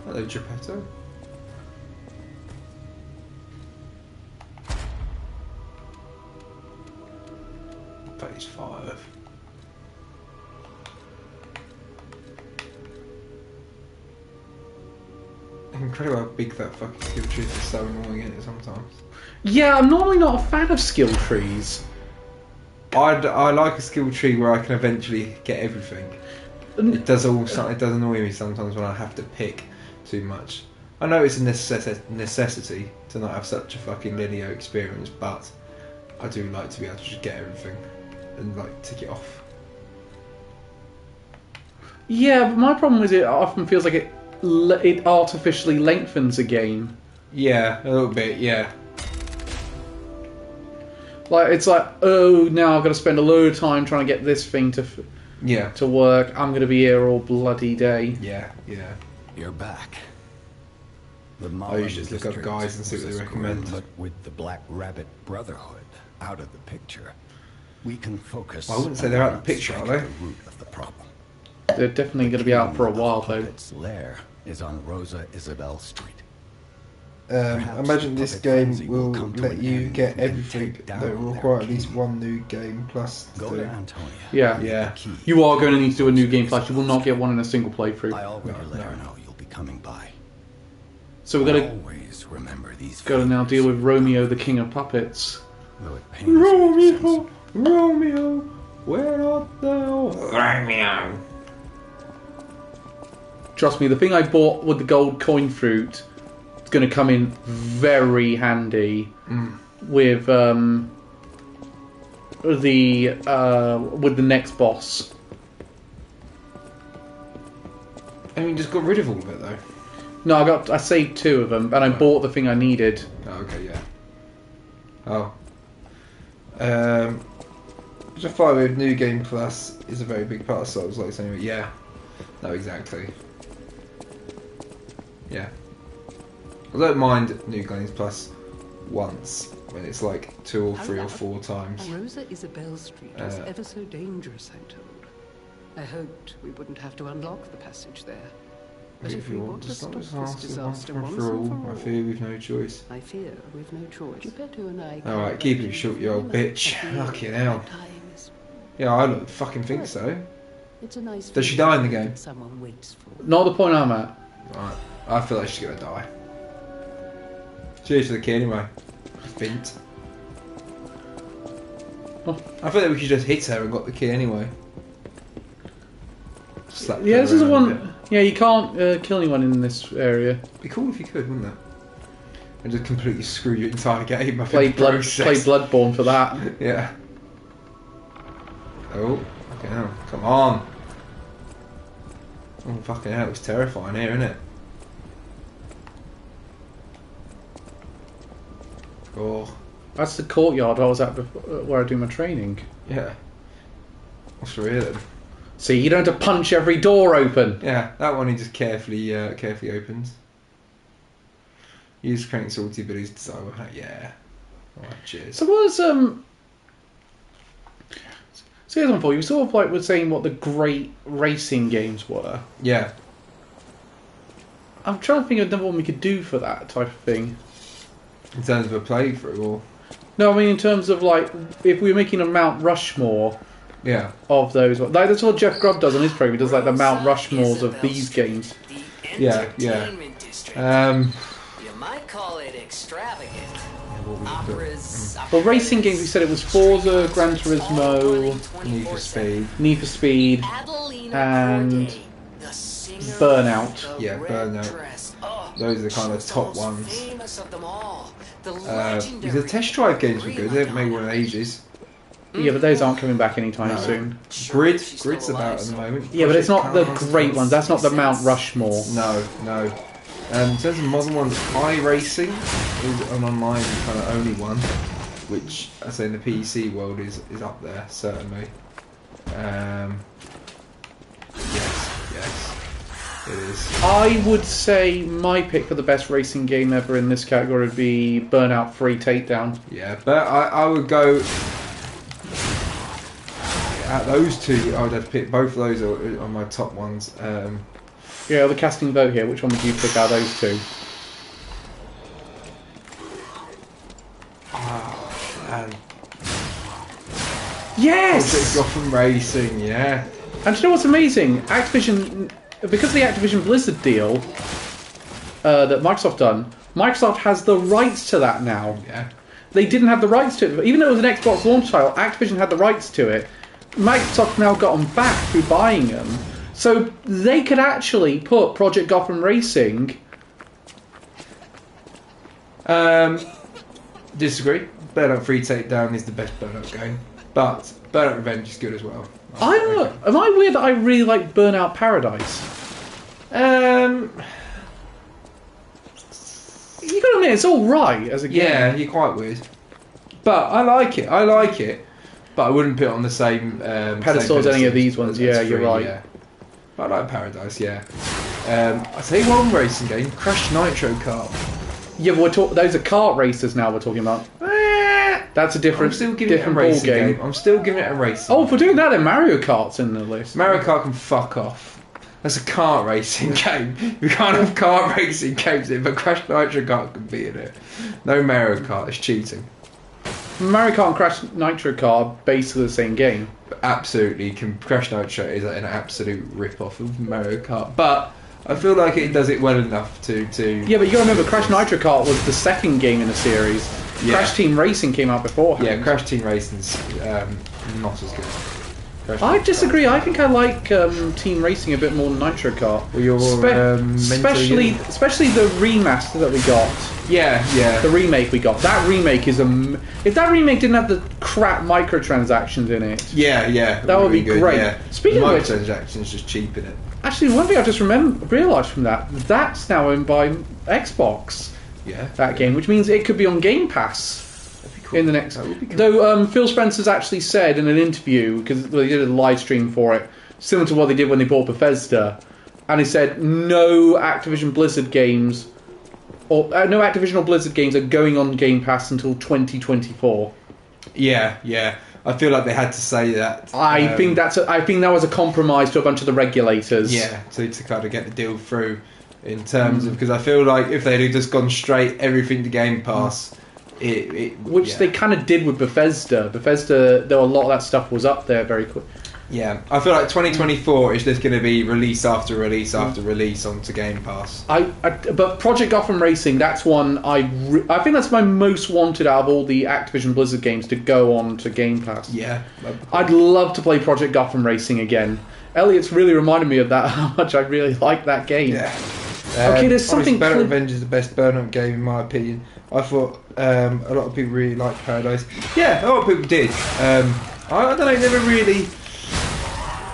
Hello, Geppetto. Phase 5. incredible how big that fucking skill tree is. It's so annoying, isn't it, sometimes? Yeah, I'm normally not a fan of skill trees. I like a skill tree where I can eventually get everything. It does annoy me sometimes when I have to pick too much. I know it's a necessity to not have such a fucking linear experience, but I do like to be able to just get everything and like tick it off. Yeah, but my problem is it often feels like it artificially lengthens a game. Yeah, a little bit, yeah. Like, it's like, oh, now I've got to spend a load of time trying to get this thing to work. I'm going to be here all bloody day. Yeah. You're back. I usually just look up guys and see what they recommend. But with the Black Rabbit Brotherhood out of the picture, we can focus. I wouldn't say they're out of the picture, are they? The root of the problem. They're definitely going to be out for a while, though. Its lair is on Rosa Isabel Street. I imagine this game will let you get everything that will require at least one new game plus. Go to Antonia. Yeah. You are going to need to do a new game plus. You will not get one in a single playthrough. I already let her know you'll be coming by. So we're going to always remember these. Got to now deal with Romeo, the King of Puppets. Romeo, where art thou? Romeo. Trust me, the thing I bought with the gold coin fruit is going to come in very handy with the next boss. I mean, just got rid of all of it though. No, I saved 2 of them, and I bought the thing I needed. Oh, okay, yeah. Just follow with New Game Plus is a very big part of Souls Likes anyway. Yeah. No, exactly. Yeah. I don't mind New Games Plus once, when it's like 2 or 3 or 4 times. Rosa Isabel Street was ever so dangerous, I'm told. I hoped we wouldn't have to unlock the passage there. But if we want to stop this disaster once and for all, I fear we've no choice. I fear we've no choice. Geppetto and I. Alright, keep it short, you old bitch. Fucking hell. Yeah, I don't fucking think so. It's a nice. Does she die in the game? Someone waits for. Not the point I'm at. Right. I feel like she's gonna die. Cheers for the key anyway. Fint. Oh. I feel like we could just hit her and got the key anyway. Yeah, this is the one. Yeah, you can't kill anyone in this area. It'd be cool if you could, wouldn't it? And just completely screw your entire game. Play Bloodborne for that. Yeah. Oh, fucking hell. Come on. Oh, fucking hell. It's terrifying here, isn't it? Oh. That's the courtyard I was at before, where I do my training. Yeah. What's real then? See, you don't have to punch every door open. Yeah, that one he just carefully opens. Use crank salty abilities to decide. Yeah. Alright, cheers. So what was so here's one for you. We sort of like were saying what the great racing games were. Yeah. I'm trying to think of another one we could do for that type of thing. In terms of a playthrough, or no, I mean in terms of like if we were making a Mount Rushmore. Yeah. Of those, like that's what Jeff Grubb does on his program. He does like the Mount Rushmores of these games. Yeah. You might call it extravagant. Well, racing games. We said it was Forza, Gran Turismo, Need for Speed, and Burnout. Yeah, Burnout. Those are the kind of top ones. The test drive games were good. They haven't made one in ages. Yeah, but those aren't coming back anytime soon. Grid's about at the moment. Yeah, but it's not the great ones. That's not the Mount Rushmore. No. In terms of modern ones, iRacing is an online kind of only one, which I say in the PC world is up there certainly. Yes, it is. I would say my pick for the best racing game ever in this category would be Burnout 3 Takedown. Yeah, but I would go. At those two, I would have to pick both of those are my top ones. Yeah, the casting vote here. Which one would you pick out of those two? Oh, man. Yes! Gotham Racing, yeah. And do you know what's amazing? Activision, because of the Activision Blizzard deal, that Microsoft done, Microsoft has the rights to that now. Yeah. They didn't have the rights to it. Even though it was an Xbox launch title, Activision had the rights to it. Microsoft now got them back through buying them. So they could actually put Project Gotham Racing... Disagree. Burnout 3 Takedown is the best Burnout game. But Burnout Revenge is good as well. Am I weird that I really like Burnout Paradise? You gotta admit, it's alright as a game. Yeah, you're quite weird. But I like it. But I wouldn't put it on the same pedestal as any of these ones. Yeah, you're right. Yeah. But I like Paradise, yeah. I'll tell you one racing game, Crash Nitro Kart. Yeah, but those are kart racers now we're talking about. That's a different, I'm still giving different it a racing ball game. I'm still giving it a racing. Oh, for doing that, then Mario Kart's in the list. Mario Kart can fuck off. That's a kart racing game. You can't have kart racing games in, but Crash Nitro Kart can be in it. No Mario Kart, it's cheating. Mario Kart and Crash Nitro Kart are basically the same game. Absolutely, Crash Nitro is an absolute rip-off of Mario Kart. But I feel like it does it well enough to... Yeah, but you gotta remember, Crash Nitro Kart was the second game in the series. Yeah. Crash Team Racing came out beforehand. Yeah, Crash Team Racing's not as good. I disagree. I think I like Team Racing a bit more than Nitro Kart. Well, you're, especially the remaster that we got. Yeah. The remake we got. That remake is if that remake didn't have the crap microtransactions in it. Yeah. That would be good, great. Yeah. Speaking of which, microtransactions just cheapen it. Actually, one thing I just realised from that's now owned by Xbox. Yeah. That game, which means it could be on Game Pass. In the next, though Phil Spencer's actually said in an interview, because they did a live stream for it, similar to what they did when they bought Bethesda, and he said no Activision Blizzard games, or no Activision or Blizzard games are going on Game Pass until 2024. Yeah. I feel like they had to say that. I think that was a compromise to a bunch of the regulators. Yeah, to kind of get the deal through in terms of, because I feel like if they'd have just gone straight everything to Game Pass. Which they kind of did with Bethesda. Though a lot of that stuff was up there very quick. Yeah, I feel like 2024 is just going to be release after release after release onto Game Pass. But Project Gotham Racing, that's one I think that's my most wanted out of all the Activision Blizzard games to go on to Game Pass. Yeah, I'd love to play Project Gotham Racing again. Elliot's really reminded me of that, how much I really like that game. Yeah. Okay, there's something. Burnout Revenge is the best Burnout game in my opinion. I thought a lot of people really liked Paradise. Yeah, a lot of people did. I don't know, never really.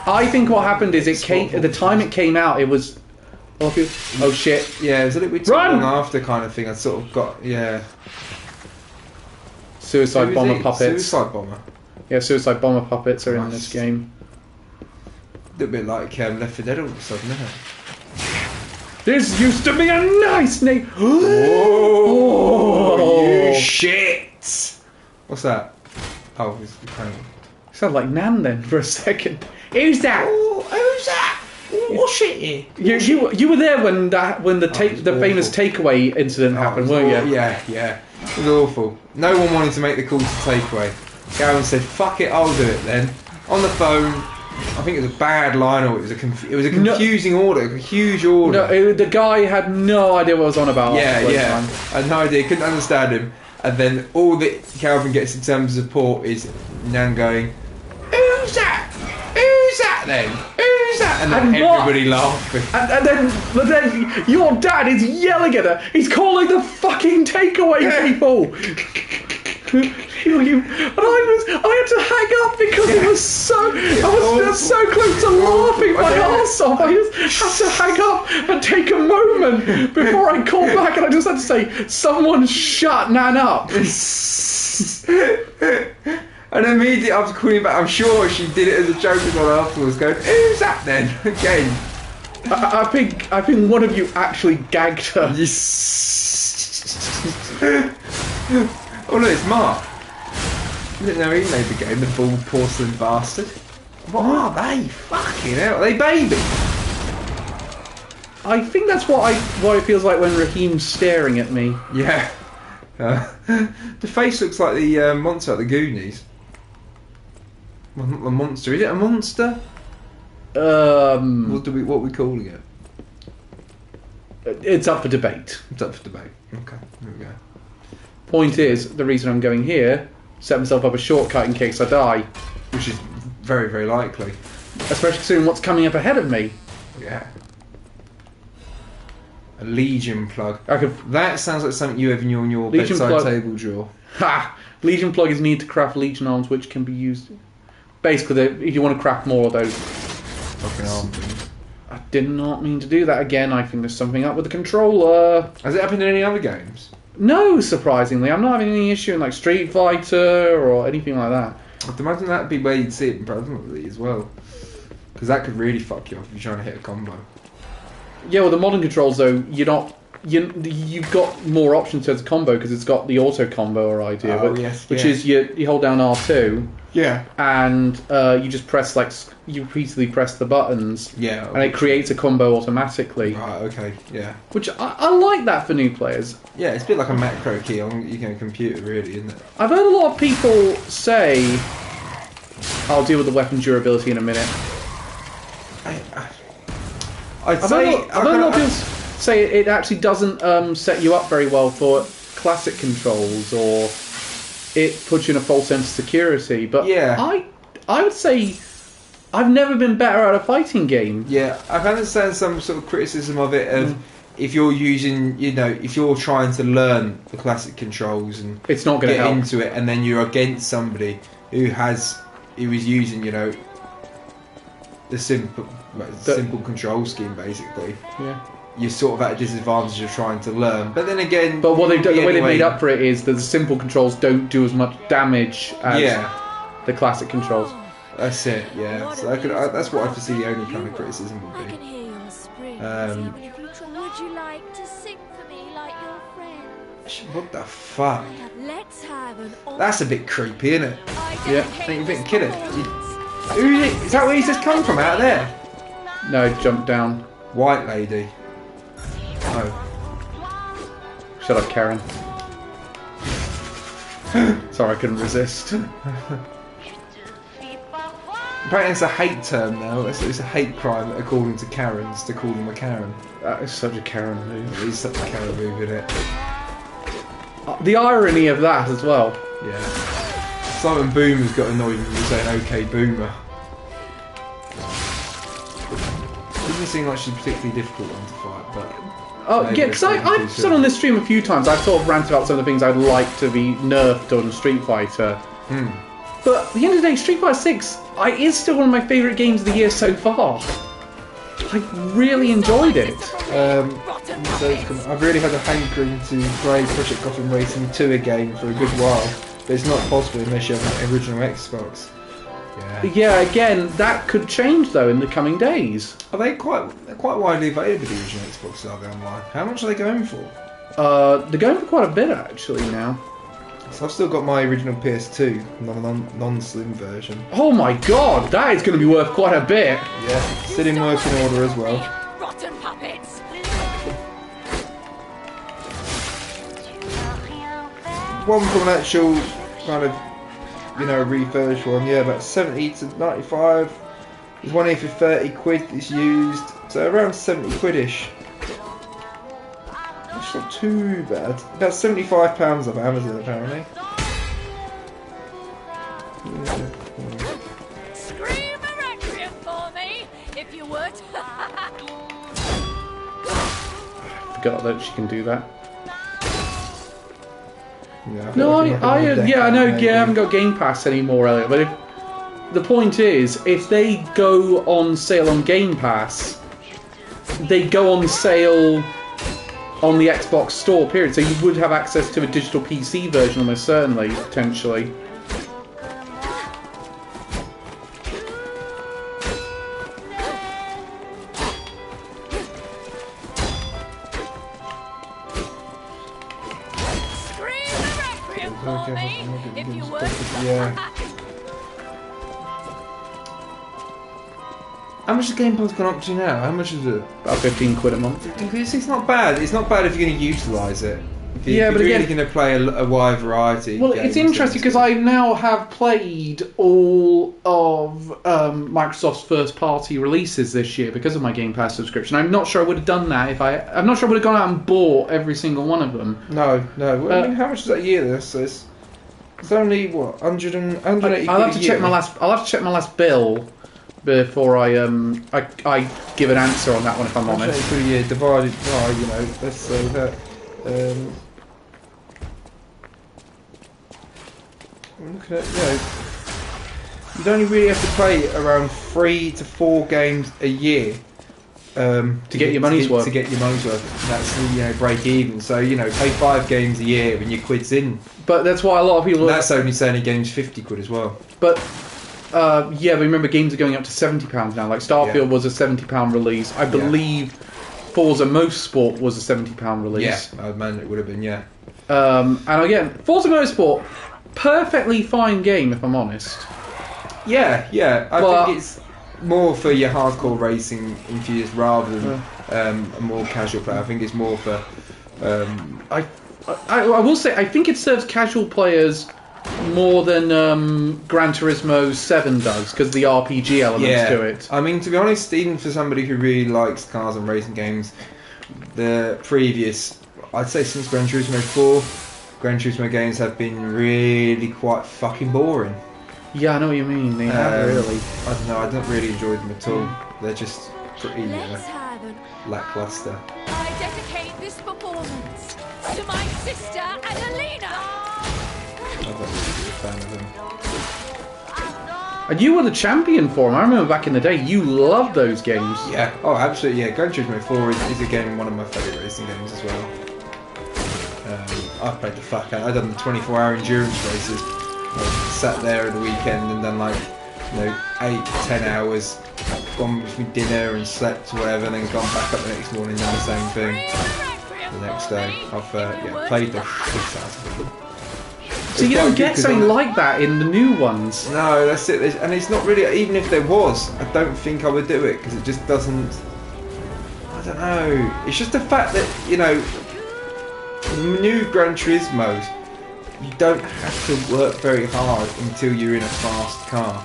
I think what happened is at the time it came out, it was. Oh shit! Yeah, it was a little bit too long after kind of thing. I sort of got Suicide Bomber puppets. Suicide Bomber. Yeah, Suicide Bomber puppets are in this game. A little bit like Left 4 Dead all of a sudden, isn't it? This used to be a nice name. Oh, you shit! What's that? Oh, it's kind of. Sounded like Nan then for a second. Who's that? Oh, who's that? What's shit here? You were there when the famous takeaway incident happened, weren't you? Yeah. It was awful. No one wanted to make the call to takeaway. Gavin said, "Fuck it, I'll do it." Then on the phone. I think it was a bad line, or it was a confusing order, a huge order. No, the guy had no idea what I was on about. Yeah. I had no idea, couldn't understand him. And then all that Calvin gets in terms of support is Nan going, "Who's that? Who's that then? Who's that?" And then everybody laughing. But then your dad is yelling at her. He's calling the fucking takeaway people. I had to hang up because it was I was so close to laughing my arse off. I just had to hang up and take a moment before I called back, and I just had to say, "Someone shut Nan up." And immediately after calling back, I'm sure she did it as a joke as well afterwards, going, "Who's that then?" Again. I think one of you actually gagged her. Oh look, it's Mark. I didn't know he made the game, the bald porcelain bastard. What are they? Fucking hell, are they baby? I think that's what it feels like when Raheem's staring at me. Yeah. The face looks like the monster at the Goonies. Well, not the monster. Is it a monster? What are we calling it? It's up for debate. It's up for debate. Okay, there we go. Point is, the reason I'm going here, set myself up a shortcut in case I die. Which is very, very likely. Especially considering what's coming up ahead of me. Yeah. A Legion plug. I could. That sounds like something you have in your Legion bedside plug. table drawer. Ha! Legion plug is needed to craft Legion arms, which can be used. Basically, if you want to craft more of those. Fucking arm things. I did not mean to do that again. I think there's something up with the controller. Has it happened in any other games? No, surprisingly. I'm not having any issue in like Street Fighter or anything like that. I'd imagine that'd be where you'd see it predominantly as well. Because that could really fuck you up if you're trying to hit a combo. Yeah, well, the modern controls though, you've got more options to the combo because it's got the auto combo idea, which is you hold down R2. Yeah. And you just press you repeatedly press the buttons. Yeah. And it creates a combo automatically. Right. Okay. Yeah. Which I like that for new players. Yeah, it's a bit like a macro key on a computer, really, isn't it? I've heard a lot of people say, "I'll deal with the weapon durability in a minute." I've heard a lot of people say it actually doesn't set you up very well for classic controls, or it puts you in a false sense of security. But yeah. I would say I've never been better at a fighting game. Yeah, I can understand some sort of criticism of it of if you're using, if you're trying to learn the classic controls and it's not going to get help. into it, and then you're against somebody who is using, the simple control scheme, basically. Yeah. You're sort of at a disadvantage of trying to learn. But then again... But what the way they've made up for it is that the simple controls don't do as much damage as the classic controls. That's it, yeah. So that's what I foresee the only kind of criticism would be. Would you like to sing for me like your friend? What the fuck? Let's have an... That's a bit creepy, isn't it? Yeah. Think you kill it? Who is it? Is that where he's just come from, out there? No, jump down. White lady. Oh. Shut up, Karen. Sorry, I couldn't resist. Apparently it's a hate term now. It's a hate crime, according to Karens, to call them a Karen. That is such a Karen move. It is such a Karen move, isn't it? The irony of that as well. Yeah. Simon Boomer's got annoyed with you saying "Okay, Boomer." Doesn't seem like she's a particularly difficult one to fight, but... Oh, yeah, because I've said on this stream a few times, I've sort of ranted about some of the things I'd like to be nerfed on Street Fighter. But at the end of the day, Street Fighter 6 is still one of my favourite games of the year so far. I really enjoyed it. I've really had a hankering to play Project Gotham Racing 2 again for a good while, but it's not possible unless you have an original Xbox. Yeah, again, that could change though in the coming days. Are they quite widely available, the original Xbox, are they online? How much are they going for? They're going for quite a bit actually now. So I've still got my original PS2, non-slim version. Oh my god, that is going to be worth quite a bit. Yeah, still in working order as well. Rotten puppets! One from an actual kind of, refurbished one, yeah, about 70 to 95. There's one here for 30 quid that's used, so around 70 quid-ish. That's not too bad. About £75 off Amazon, apparently. Scream a requiem for me, if you would. Forgot that she can do that. Yeah, I haven't got Game Pass anymore, Elliot. But the point is, if they go on sale on Game Pass, they go on sale on the Xbox Store, period. So you would have access to a digital PC version almost certainly, potentially. If you would. Yeah. How much has Game Pass gone up to now? How much is it? About 15 quid a month. It's not bad. It's not bad if you're going to utilise it. If you're but really again, going to play a wide variety. well, it's interesting because I now have played all of Microsoft's first-party releases this year because of my Game Pass subscription. I'm not sure I would have done that if I'm not sure I would have gone out and bought every single one of them. No. Well, I mean, how much is that a year? This is. It's only what 180. I'll have to check my last. I'll have to check my last bill before I give an answer on that one. If I'm honest. For a year divided by let's say that. I'm looking at you'd only really have to play around 3 to 4 games a year. To get your money's worth. To get your money's worth. That's break even. So play 5 games a year when your quid's in. But that's why a lot of people. That's only saying a game's £50 as well. But remember games are going up to £70 now. Like Starfield was a £70 release. I believe Forza Motorsport was a £70 release. Yeah, I imagine it would have been. Yeah. And again, Forza Motorsport, perfectly fine game if I'm honest. Yeah. I think it's more for your hardcore racing enthusiasts rather than a more casual player. I think it's more for. I will say I think it serves casual players more than Gran Turismo 7 does because the RPG elements to it. I mean, to be honest, even for somebody who really likes cars and racing games, the previous, I'd say since Gran Turismo 4, Gran Turismo games have been really quite fucking boring. Yeah, I know what you mean. They have really. I don't know. I don't really enjoy them at all. They're just pretty lackluster. I dedicate this performance to my sister Adelina. I'm not really a fan of them. And you were the champion for them. I remember back in the day, you loved those games. Yeah. Oh, absolutely. Yeah. Gran Turismo 4 is again one of my favourite racing games as well. I've played the fuck out. I've done the 24-hour endurance races. Sat there at the weekend and done 8-10 hours, gone with me dinner and slept or whatever, and then gone back up the next morning and done the same thing the next day. I've played the shit out of them. So you don't get something like that in the new ones. No, that's it. And it's not really, even if there was, I don't think I would do it because it just doesn't. I don't know. It's just the fact that the new Gran Turismos, you don't have to work very hard until you're in a fast car.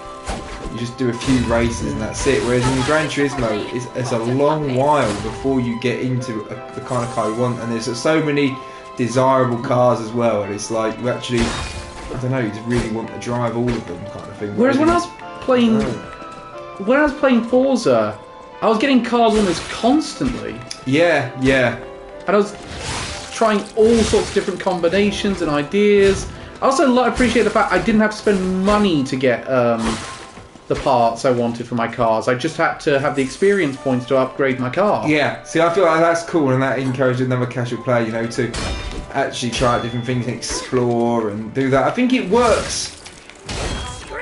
You just do a few races and that's it. Whereas in Gran Turismo, it's a long while before you get into the kind of car you want. And there's so many desirable cars as well. And it's like you actually, I don't know, you just really want to drive all of them kind of thing. Whereas when I was playing Forza, I was getting cars almost constantly. Yeah. And I was trying all sorts of different combinations and ideas. I also appreciate the fact I didn't have to spend money to get the parts I wanted for my cars. I just had to have the experience points to upgrade my car. Yeah, see, I feel like that's cool, and that encourages another casual player, to actually try out different things and explore and do that. I think it works.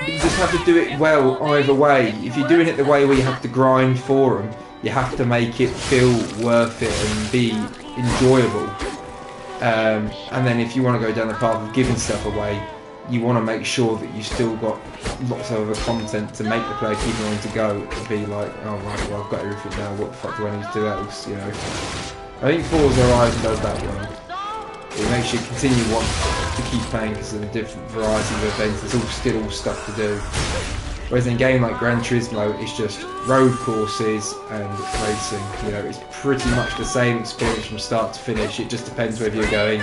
You just have to do it well either way. If you're doing it the way where you have to grind for them, you have to make it feel worth it and be enjoyable. And then if you want to go down the path of giving stuff away, you want to make sure that you've still got lots of other content to make the player keep wanting to go and be like, oh right, well I've got everything now, what the fuck do I need to do else, I think Forza Horizon does that well. It makes you continue wanting to keep playing because of the different variety of events, there's still stuff to do. Whereas in a game like Gran Turismo, it's just road courses and racing. It's pretty much the same experience from start to finish. It just depends whether you're going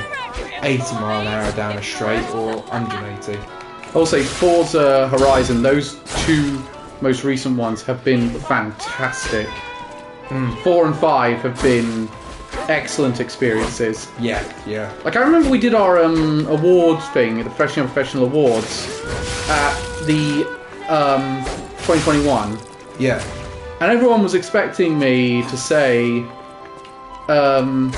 80 mile an hour down a straight or 180. I'll say Forza Horizon, those two most recent ones have been fantastic. 4 and 5 have been excellent experiences. Yeah. Like I remember we did our awards thing at the Professional Awards at the 2021. Yeah. And everyone was expecting me to say, when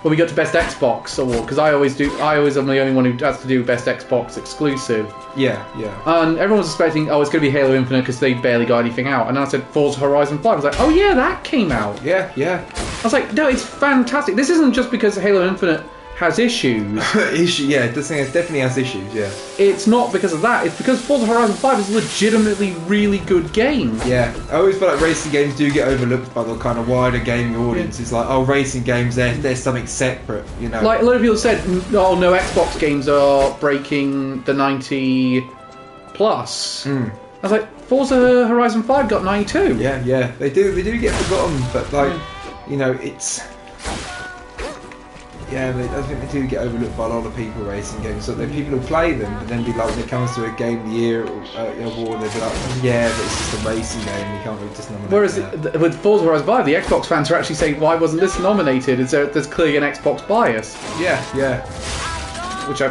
we got to Best Xbox Award, because I always am the only one who has to do Best Xbox exclusive. Yeah. And everyone was expecting, it's going to be Halo Infinite because they barely got anything out. And then I said Forza Horizon 5. I was like, oh yeah, that came out. Yeah. I was like, no, it's fantastic. This isn't just because Halo Infinite has issues. Yeah, this thing definitely has issues. Yeah. It's not because of that. It's because Forza Horizon 5 is a legitimately really good game. Yeah, I always feel like racing games do get overlooked by the kind of wider gaming audience. It's like, oh, racing games, there's something separate, you know. Like a lot of people said, oh no, Xbox games are breaking the 90 plus. I was like, Forza Horizon 5 got 92. Yeah, they do get forgotten, but like, you know, it's. Yeah, I think they do get overlooked by a lot of people racing games. So the people who play them, but then be like, when it comes to a Game of the Year award, they'd be like, oh, yeah, but it's just a racing game. You can't really just nominate. Whereas with Forza Horizon 5, the Xbox fans are actually saying, why wasn't this nominated? There's clearly an Xbox bias. Yeah. Which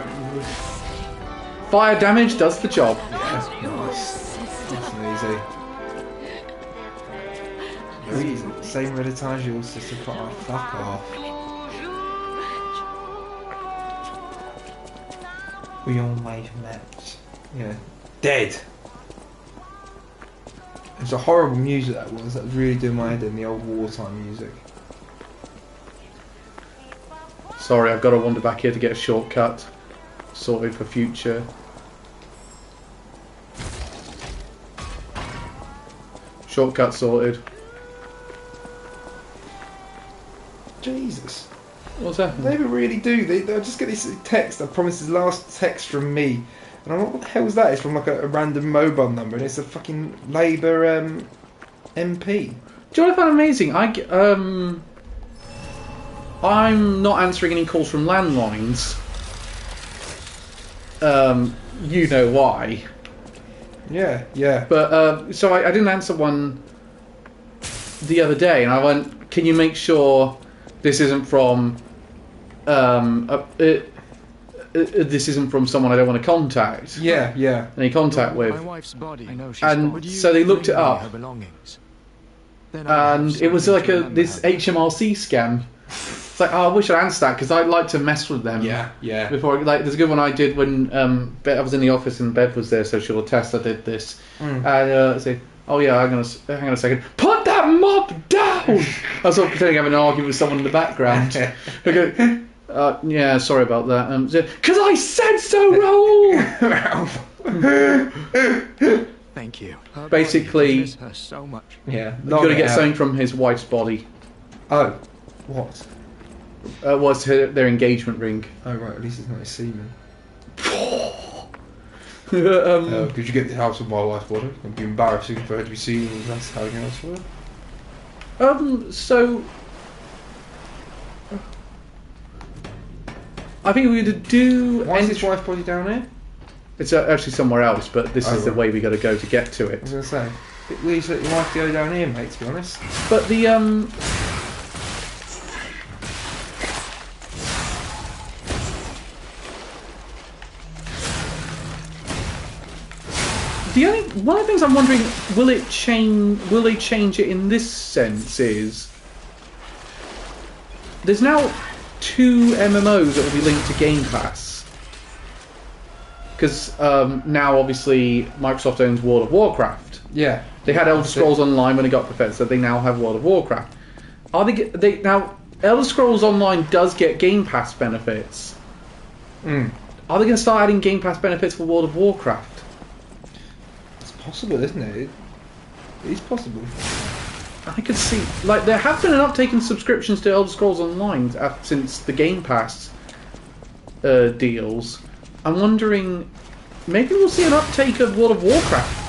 fire damage does the job. Yeah, nice. That's easy. Same red as yours, sister. Oh, fuck off. We all made maps. Yeah. Dead. It's a horrible music that was. That was really doing my head in, the old wartime music. Sorry, I've got to wander back here to get a shortcut sorted for future. Shortcut sorted. Jesus. What's happening? They never really do. They'll just get this text. I promise his last text from me. And I'm like, what the hell is that? It's from like a random mobile number, and it's a fucking Labour MP. Do you know what I find amazing? I'm not answering any calls from landlines. You know why. Yeah. But, so I didn't answer one the other day, and I went, can you make sure this isn't from this isn't from someone I don't want to contact. Yeah. Any contact with. My wife's body. I know she's and so they looked it up. Her belongings. And it was like this HMRC scam. It's like, oh, I wish I'd answered that because I'd like to mess with them. Yeah. Before, like, there's a good one I did when I was in the office and Bev was there, so she'll attest I did this. And I say, oh yeah, hang on a second. Put that mop down! I was sort of pretending having an argument with someone in the background. I go, yeah, sorry about that. Because I said so, Raoul! Thank you. Basically, miss her so much. Yeah. You've got to get something from his wife's body. Oh, what? Was their engagement ring. Oh right, at least it's not a semen. Could you get the house of my wife's body? It'd be embarrassing for her to be seen and that's how you elsewhere. So I think we would do. Why is his wife's body down here? It's actually somewhere else, but this is the way we got to go to get to it. I was gonna say, bit weird to let your wife go down here, mate. To be honest. But the one of the things I'm wondering, will they change it in this sense is there's now 2 MMOs that will be linked to Game Pass. Because now now Microsoft owns World of Warcraft. Yeah. They had Elder Scrolls Online when it got Bethesda, they now have World of Warcraft. Now Elder Scrolls Online does get Game Pass benefits. Are they going to start adding Game Pass benefits for World of Warcraft? Possible, isn't it? It is possible. I could see, like, there have been an uptake in subscriptions to Elder Scrolls Online since the Game Pass deals. I'm wondering, maybe we'll see an uptake of World of Warcraft.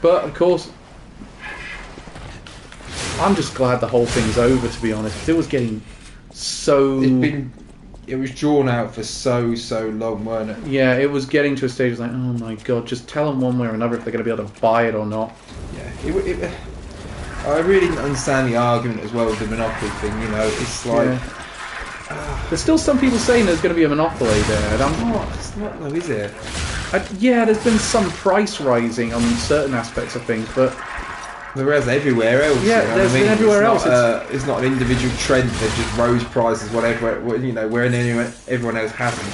But of course, I'm just glad the whole thing's over. To be honest, it was getting so. It was drawn out for so long, weren't it? Yeah, it was getting to a stage like, oh my god, just tell them one way or another if they're going to be able to buy it or not. Yeah, I really didn't understand the argument as well with the Monopoly thing, you know, it's like... Yeah. There's still some people saying there's going to be a monopoly there. And it's not though, is it? Yeah, there's been some price rising on certain aspects of things, but... Whereas everywhere else, yeah, there's been everywhere else. It's not an individual trend that just rose prices, whatever. You know, where everyone else hasn't.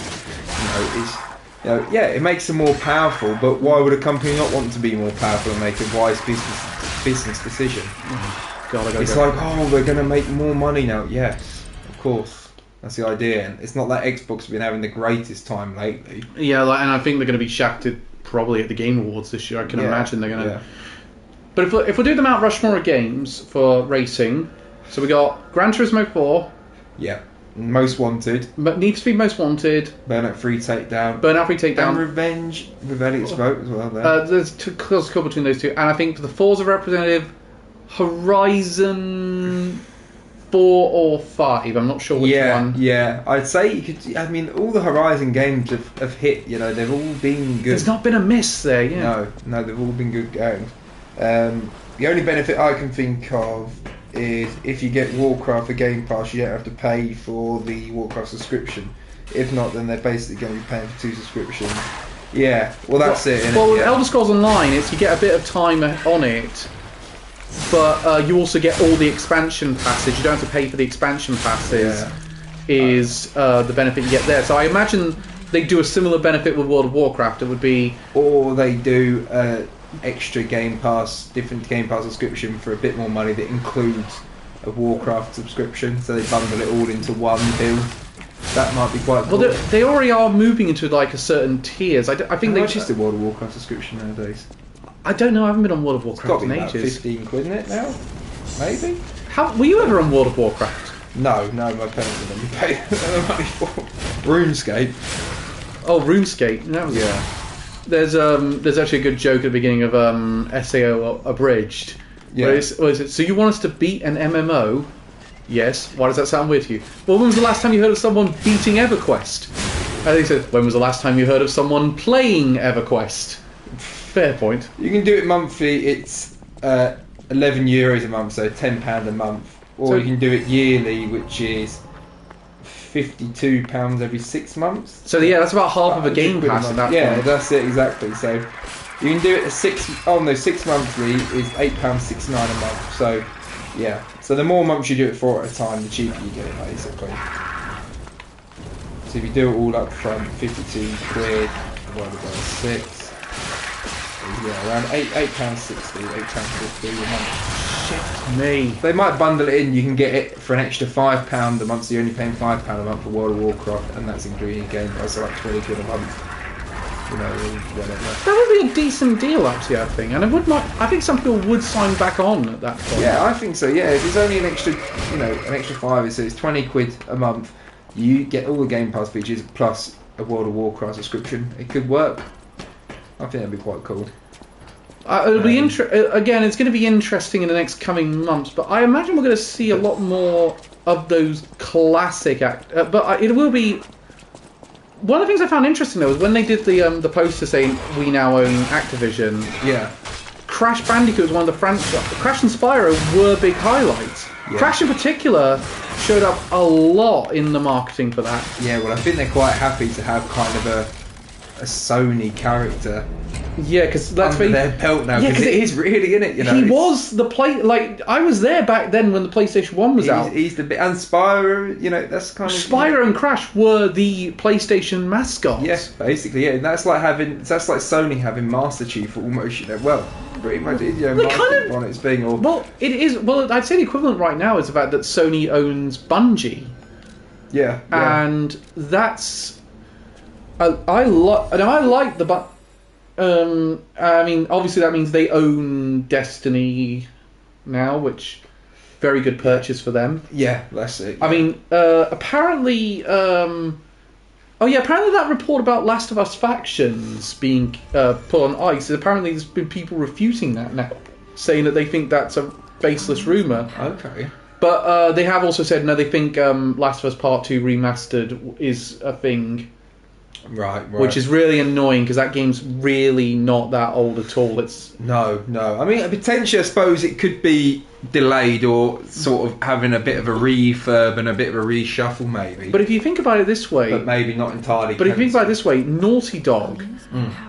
You know, it makes them more powerful. But why would a company not want to be more powerful and make a wise business decision? God, I gotta It's go. like, oh, we're going to make more money now. Yes, of course. That's the idea. And it's not that Xbox have been having the greatest time lately. Yeah, like, and I think they're going to be shafted probably at the Game Awards this year. I can imagine they're going to. Yeah. But if we do the Mount Rushmore of games for racing, so we got Gran Turismo 4. Yeah. Most Wanted. But Need for Speed Most Wanted. Burnout 3 Takedown. Burnout 3 Takedown. And Revenge with Elliot's Vote as well there. There's a couple between those two. And I think for the Forza Representative, Horizon 4 or 5. I'm not sure which one. Yeah. I'd say you could. I mean, all the Horizon games have hit. You know, they've all been good. There's not been a miss there. Yeah. No, they've all been good games. The only benefit I can think of is if you get Warcraft for Game Pass, you don't have to pay for the Warcraft subscription. If not, then they're basically going to be paying for 2 subscriptions. Yeah, well that's it. Innit? Well, with Yeah. Elder Scrolls Online, it's you get a bit of time on it, but you also get all the expansion passes. You don't have to pay for the expansion passes. Is the benefit you get there? So I imagine they do a similar benefit with World of Warcraft. It would be, or they do extra Game Pass, different Game Pass subscription for a bit more money that includes a Warcraft subscription. So they bundle it all into one bill. That might be quite cool. well, they already are moving into like a certain tiers. I think they just a World of Warcraft subscription nowadays. I don't know. I haven't been on World of It's Warcraft got to in be about ages. 15 quid in it now, maybe. How were you ever on World of Warcraft? No, my parents didn't let me pay the money for RuneScape. Oh, RuneScape. That was, There's actually a good joke at the beginning of SAO Abridged. Yeah. Where it's, so you want us to beat an MMO? Yes. Why does that sound weird to you? Well, when was the last time you heard of someone beating EverQuest? And they said, when was the last time you heard of someone playing EverQuest? Fair point. You can do it monthly. It's €11 a month, so £10 a month. Or So- you can do it yearly, which is £52 every 6 months. So yeah, that's about half of a Game £100 Pass at that Yeah, point. that's it exactly. So you can do it at 6 monthly is £8.69 a month. So yeah, so the more months you do it for at a time, the cheaper you get it basically. So if you do it all up front, 52 quid divided by 6. Yeah, around £8.60, £8.50 a month. Shit me. They might bundle it in. You can get it for an extra £5 a month. So you're only paying £5 a month for World of Warcraft, and that's including Game Pass, so like 20 quid a month. You know, whatever. That would be a decent deal, actually. I think, and I think some people would sign back on at that point. Yeah, I think so. Yeah, if it's only an extra, an extra £5, so it's 20 quid a month. You get all the Game Pass features plus a World of Warcraft subscription. It could work. I think that'd be quite cool. It'll be again. It's going to be interesting in the next coming months, but I imagine we're going to see a lot more of those classic but it will be. One of the things I found interesting though was when they did the poster saying we now own Activision. Yeah. Crash Bandicoot was one of the franchises. Crash and Spyro were big highlights. Yeah. Crash in particular showed up a lot in the marketing for that. Yeah, well, I think they're quite happy to have kind of a Sony character. Yeah, because that's under their belt now. Yeah, because it is really in it. He was the I was there back then when the PlayStation 1 was out. He's the bit, and Spyro. That's kind of Spyro and Crash were the PlayStation mascots. Yes, basically, yeah. That's like Sony having Master Chief almost. Well, pretty much. Master on its being all. Well, it is. Well, I'd say the equivalent right now is the fact that Sony owns Bungie. Yeah. And that's. I like the I mean, obviously that means they own Destiny now, which very good purchase for them. Yeah, that's it. Yeah. I mean, apparently, apparently that report about Last of Us factions being put on ice. Apparently, there's been people refuting that now, saying that they think that's a baseless rumor. Okay. But they have also said no, they think Last of Us Part 2 remastered is a thing. Right. Which is really annoying because that game's really not that old at all. It's no. I mean, potentially, I suppose it could be delayed or sort of having a bit of a refurb and a bit of a reshuffle, maybe. But if you think about it this way, but maybe not entirely. But if you think about it this way, Naughty Dog,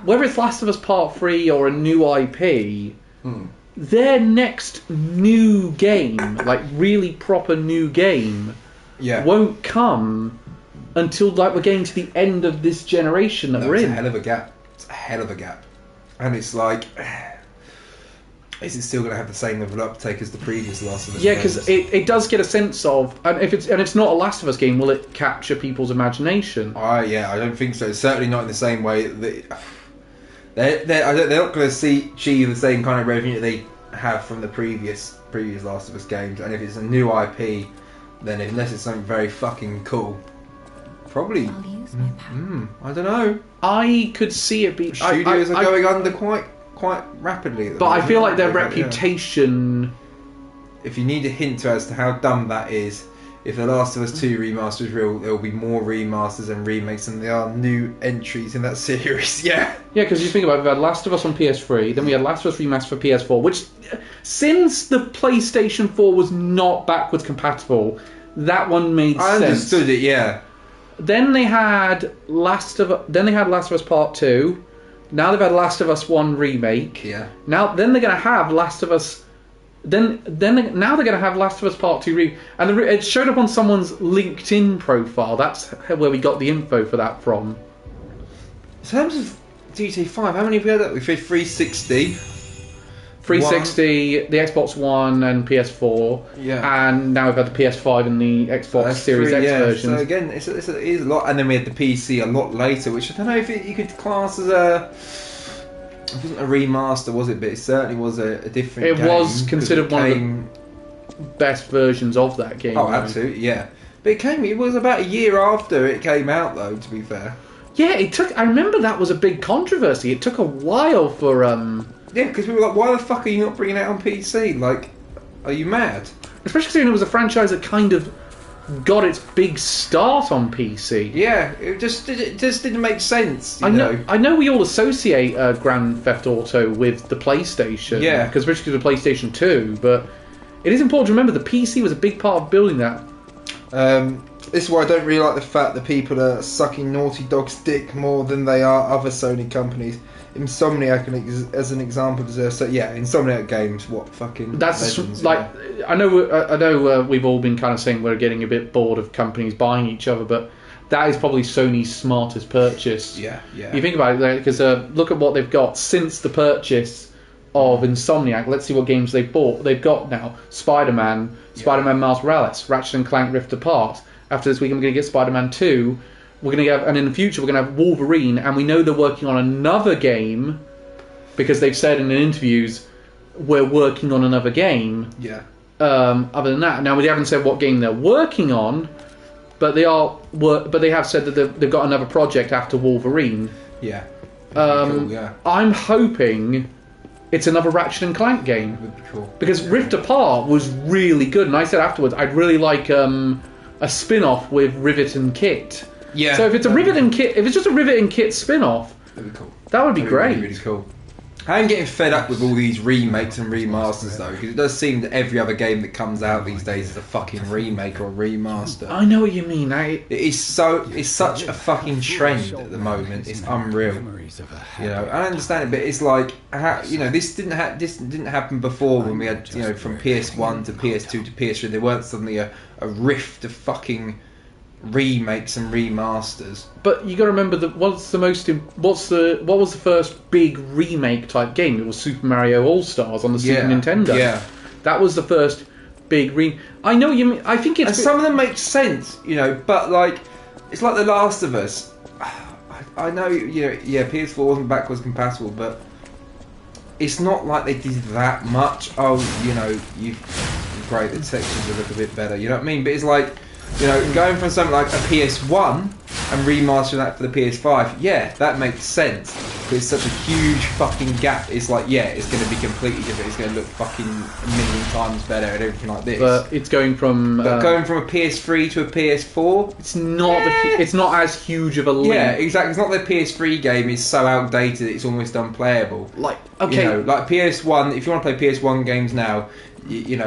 whether it's Last of Us Part 3 or a new IP, their next new game, like really proper new game, won't come until we're getting to the end of this generation that we're in. It's a hell of a gap. And it's like, Is it still going to have the same level of uptake as the previous Last of Us? Yeah, because it does get a sense of, and it's not a Last of Us game, will it capture people's imagination? I don't think so. Certainly not in the same way that they're not going to achieve the same kind of revenue that they have from the previous Last of Us games. And if it's a new IP, then unless it's something very fucking cool, probably. I'll use my power. I don't know. I could see it be. Studios are going under quite rapidly. But I feel like their reputation. If you need a hint as to how dumb that is, if The Last of Us 2 remaster is real, there will be more remasters and remakes than there are new entries in that series. Yeah. Yeah, because you think about it, we've had Last of Us on PS3, then we had Last of Us Remastered for PS4, which, since the PlayStation 4 was not backwards compatible, that one made sense. I understood it, yeah. Then they had Last of Us Part 2. Now they've had Last of Us 1 remake. Yeah. Then they're going to have Last of Us. Now they're going to have Last of Us Part 2 and it showed up on someone's LinkedIn profile. That's where we got the info for that from. In terms of GTA 5, how many have we had? We've had 360. 360, the Xbox One and PS4. Yeah. And now we've had the PS5 and the Xbox Series X versions. So again, it is a lot. And then we had the PC a lot later, which I don't know if you could class as a... It wasn't a remaster, was it? But it certainly was a different game. It was considered one of the best versions of that game. Oh, absolutely, yeah. But it was about a year after it came out, though, to be fair. Yeah, I remember that was a big controversy. It took a while for... Yeah, because we were like, why the fuck are you not bringing it out on PC? Like, are you mad? Especially when it was a franchise that kind of got its big start on PC. Yeah, it just didn't make sense. I know we all associate Grand Theft Auto with the PlayStation. Yeah. Because originally it was a PlayStation 2, but it is important to remember the PC was a big part of building that. This is why I don't really like the fact that people are sucking Naughty Dog's dick more than they are other Sony companies. Insomniac, as an example, deserves. So yeah, Insomniac Games, what fucking legends, like yeah. I know we've all been kind of saying we're getting a bit bored of companies buying each other, but that is probably Sony's smartest purchase. Yeah. You think about it, because look at what they've got since the purchase of Insomniac. Let's see what games they've bought. They've got now Spider-Man, Spider-Man Miles Morales, Ratchet and Clank Rift Apart. After this week, I'm going to get Spider-Man 2. We're going to have, and in the future, we're going to have Wolverine, and we know they're working on another game because they've said in interviews we're working on another game. Yeah. Other than that, now we haven't said what game they're working on, but they have said that they've got another project after Wolverine. Yeah. Cool, yeah. I'm hoping it's another Ratchet and Clank game. Would be cool. Because Rift Apart was really good, and I said afterwards I'd really like a spin-off with Rivet and Kit. Yeah. So if it's just a Rivet and Kit spin-off, that'd be cool. That would be great. Really cool. I'm getting fed up with all these remakes and remasters though, because it does seem that every other game that comes out these days is a fucking remake or a remaster. I know what you mean. It's such a fucking trend at the moment. It's unreal. I understand it, but it's like this didn't happen before when we had from PS1 to PS2 to PS3. There weren't suddenly a rift of fucking remakes and remasters. But you got to remember that what was the first big remake type game? It was Super Mario All Stars on the Super Nintendo. Yeah, that was the first big I know what you mean. I think it's and some of them make sense, but like it's like The Last of Us. I know, PS4 wasn't backwards compatible, but it's not like they did that much. Oh, great, the textures will look a bit better. You know what I mean? But it's like, going from something like a PS1 and remastering that for the PS5, yeah, that makes sense. But it's such a huge fucking gap. It's like, it's going to be completely different. It's going to look fucking a million times better and everything like this. But it's going from... going from a PS3 to a PS4... It's not as huge of a leap. Yeah, exactly. It's not the PS3 game is so outdated it's almost unplayable. Like PS1, if you want to play PS1 games now...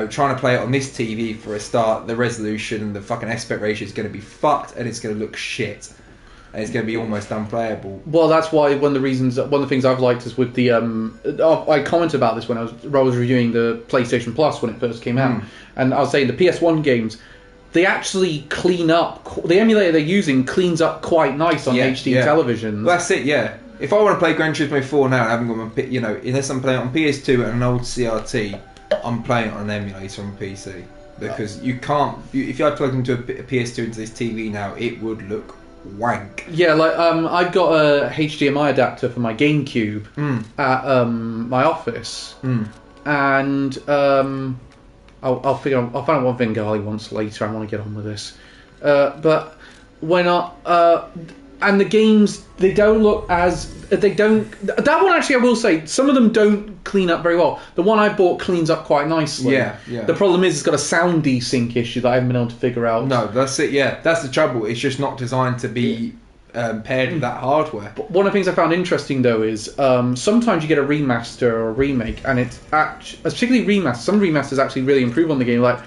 trying to play it on this TV for a start, the resolution and the fucking aspect ratio is going to be fucked, and it's going to look shit, and it's going to be almost unplayable. Well, that's why one of the things I've liked is with the I commented about this when I was reviewing the PlayStation Plus when it first came out, and I was saying the PS1 games, they actually clean up. The emulator they're using cleans up quite nice on HD televisions. Well, that's it. Yeah. if I want to play Gran Turismo 4 now, and I haven't got my, unless I'm playing it on PS2 and an old CRT, I'm playing it on an emulator on PC because you can't. If I plug into a PS2 into this TV now, it would look wank. Yeah, like I've got a HDMI adapter for my GameCube at my office, and I'll find out what Vengali wants later. I want to get on with this, but when and the games, they don't look as... They don't... That one, actually, I will say, some of them don't clean up very well. The one I bought cleans up quite nicely. Yeah. The problem is it's got a sound desync issue that I haven't been able to figure out. No, that's it, yeah. That's the trouble. It's just not designed to be paired with that hardware. But one of the things I found interesting, though, is sometimes you get a remaster or a remake, and it's particularly remaster. Some remasters actually really improve on the game. Like,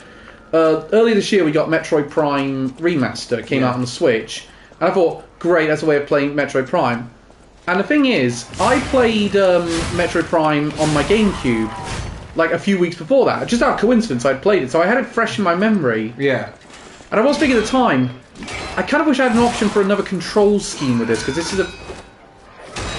earlier this year, we got Metroid Prime Remaster. Came out on the Switch. And I thought, great, that's a way of playing Metroid Prime. And the thing is, I played Metroid Prime on my GameCube like a few weeks before that. Just out of coincidence, I'd played it. So I had it fresh in my memory. Yeah. And I was thinking at the time, I kind of wish I had an option for another control scheme with this, because this is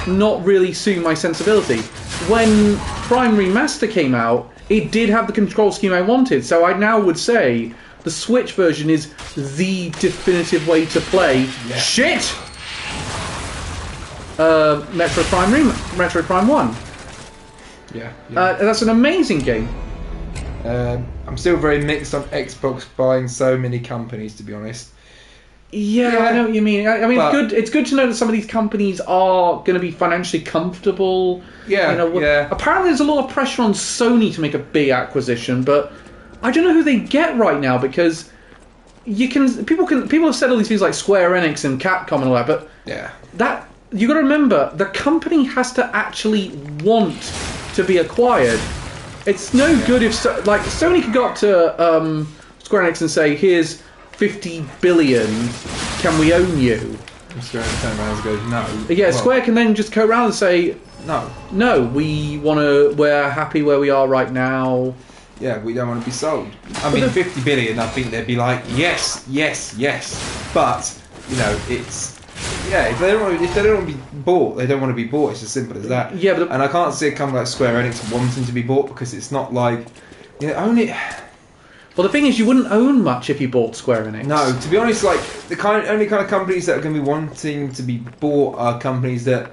not really suiting my sensibility. When Prime Remaster came out, it did have the control scheme I wanted. So I now would say the Switch version is the definitive way to play Metroid Prime 1. Yeah. That's an amazing game. I'm still very mixed on Xbox buying so many companies, to be honest. Yeah, I know what you mean. I mean, it's good to know that some of these companies are going to be financially comfortable. Yeah. Apparently, there's a lot of pressure on Sony to make a big acquisition, but I don't know who they get right now, because people have said all these things like Square Enix and Capcom and all that, but that you got to remember, the company has to actually want to be acquired. It's no good if Sony could go up to Square Enix and say, "Here's 50 billion, can we own you?" And Square Enix turn around and goes, "No." Yeah, Square can then just go around and say, "No, we're happy where we are right now." Yeah, we don't want to be sold. I mean, 50 billion, I think they'd be like, yes. But, it's... Yeah, if they don't want to be bought, they don't want to be bought. It's as simple as that. Yeah, and I can't see a company like Square Enix wanting to be bought, because it's not like... own it... Well, the thing is, you wouldn't own much if you bought Square Enix. No, to be honest, like, the only kind of companies that are going to be wanting to be bought are companies that,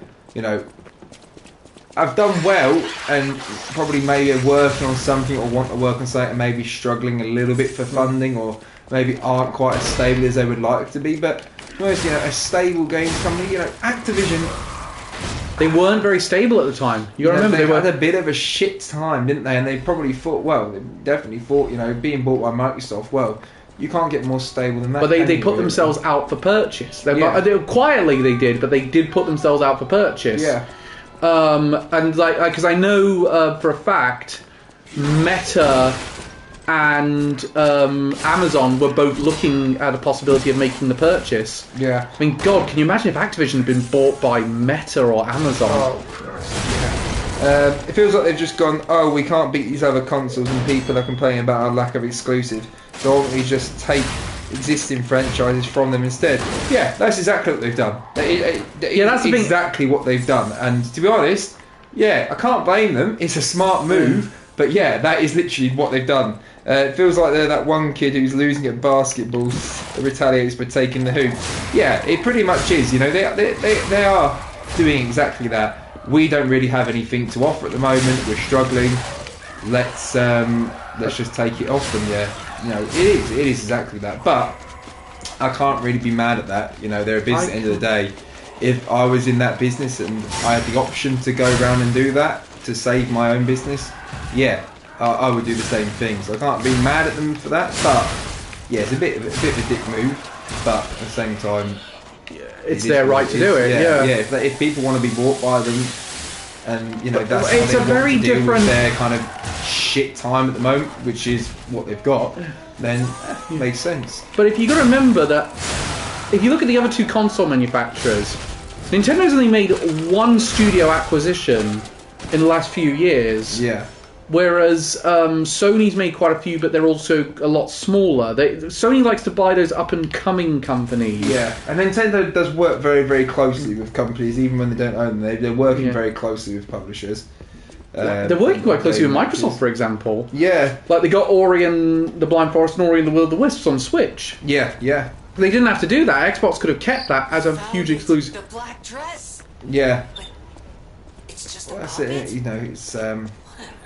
have done well and probably maybe are working on something or want to work on something and maybe struggling a little bit for funding, or maybe aren't quite as stable as they would like to be. But most, a stable games company, Activision, they weren't very stable at the time. You got to remember, they had a bit of a shit time, didn't they? And they probably thought, they definitely thought, being bought by Microsoft, you can't get more stable than that. But they put themselves out for purchase. Quietly they did, but they did put themselves out for purchase. Yeah. And because I know for a fact, Meta and Amazon were both looking at a possibility of making the purchase. Yeah. I mean, God, can you imagine if Activision had been bought by Meta or Amazon? Oh, Christ. Yeah. It feels like they've just gone, we can't beat these other consoles, and people are complaining about our lack of exclusive, so why don't we just take existing franchises from them instead? Yeah, that's exactly what they've done. That's exactly what they've done. And to be honest, I can't blame them. It's a smart move, but that is literally what they've done. It feels like they're that one kid who's losing at basketball retaliates by taking the hoop. Yeah, it pretty much is. They are doing exactly that. We don't really have anything to offer at the moment. We're struggling. Let's just take it off them. It is exactly that. But I can't really be mad at that. They're a business at the end of the day. If I was in that business and I had the option to go around and do that to save my own business, I would do the same thing. So I can't be mad at them for that. But it's a bit of a dick move. But at the same time, it's their right to do it. If people want to be bought by them, and that's how it's they a very want to deal different with their kind of shit time at the moment, which is what they've got, then it makes sense. But if you got to remember that, if you look at the other two console manufacturers, Nintendo's only made one studio acquisition in the last few years. Yeah. Whereas Sony's made quite a few, but they're also a lot smaller. Sony likes to buy those up-and-coming companies. Yeah, and Nintendo does work very, very closely with companies, even when they don't own them. They're working very closely with publishers. They're working quite closely with Microsoft, for example. Yeah. Like, they got Ori and the Blind Forest and Ori and the Will of the Wisps on Switch. Yeah, yeah. They didn't have to do that. Xbox could have kept that as a huge exclusive. The black dress. Yeah. It's just Well, that's it. You know, it's What on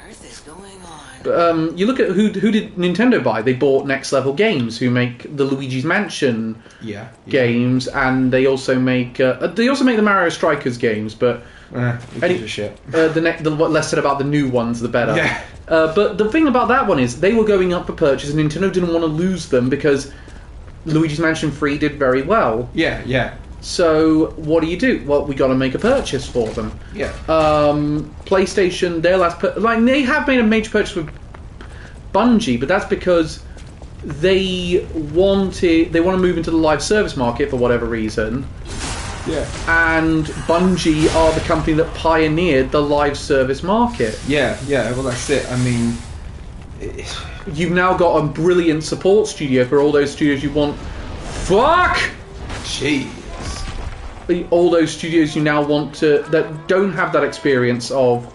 earth is going on? You look at who did Nintendo buy? They bought Next Level Games, who make the Luigi's Mansion games, and they also make the Mario Strikers games. But gives a shit. The less said about the new ones, the better. Yeah. But the thing about that one is they were going up for purchase, and Nintendo didn't want to lose them because Luigi's Mansion 3 did very well. Yeah, yeah. So what do? Well, we got to make a purchase for them. Yeah. PlayStation, their last they have made a major purchase with Bungie, but that's because they want to move into the live service market for whatever reason. Yeah. And Bungie are the company that pioneered the live service market. Yeah, yeah. Well, that's it. I mean, you've now got a brilliant support studio for all those studios you want. Fuck! Jeez. All those studios you now want that don't have that experience of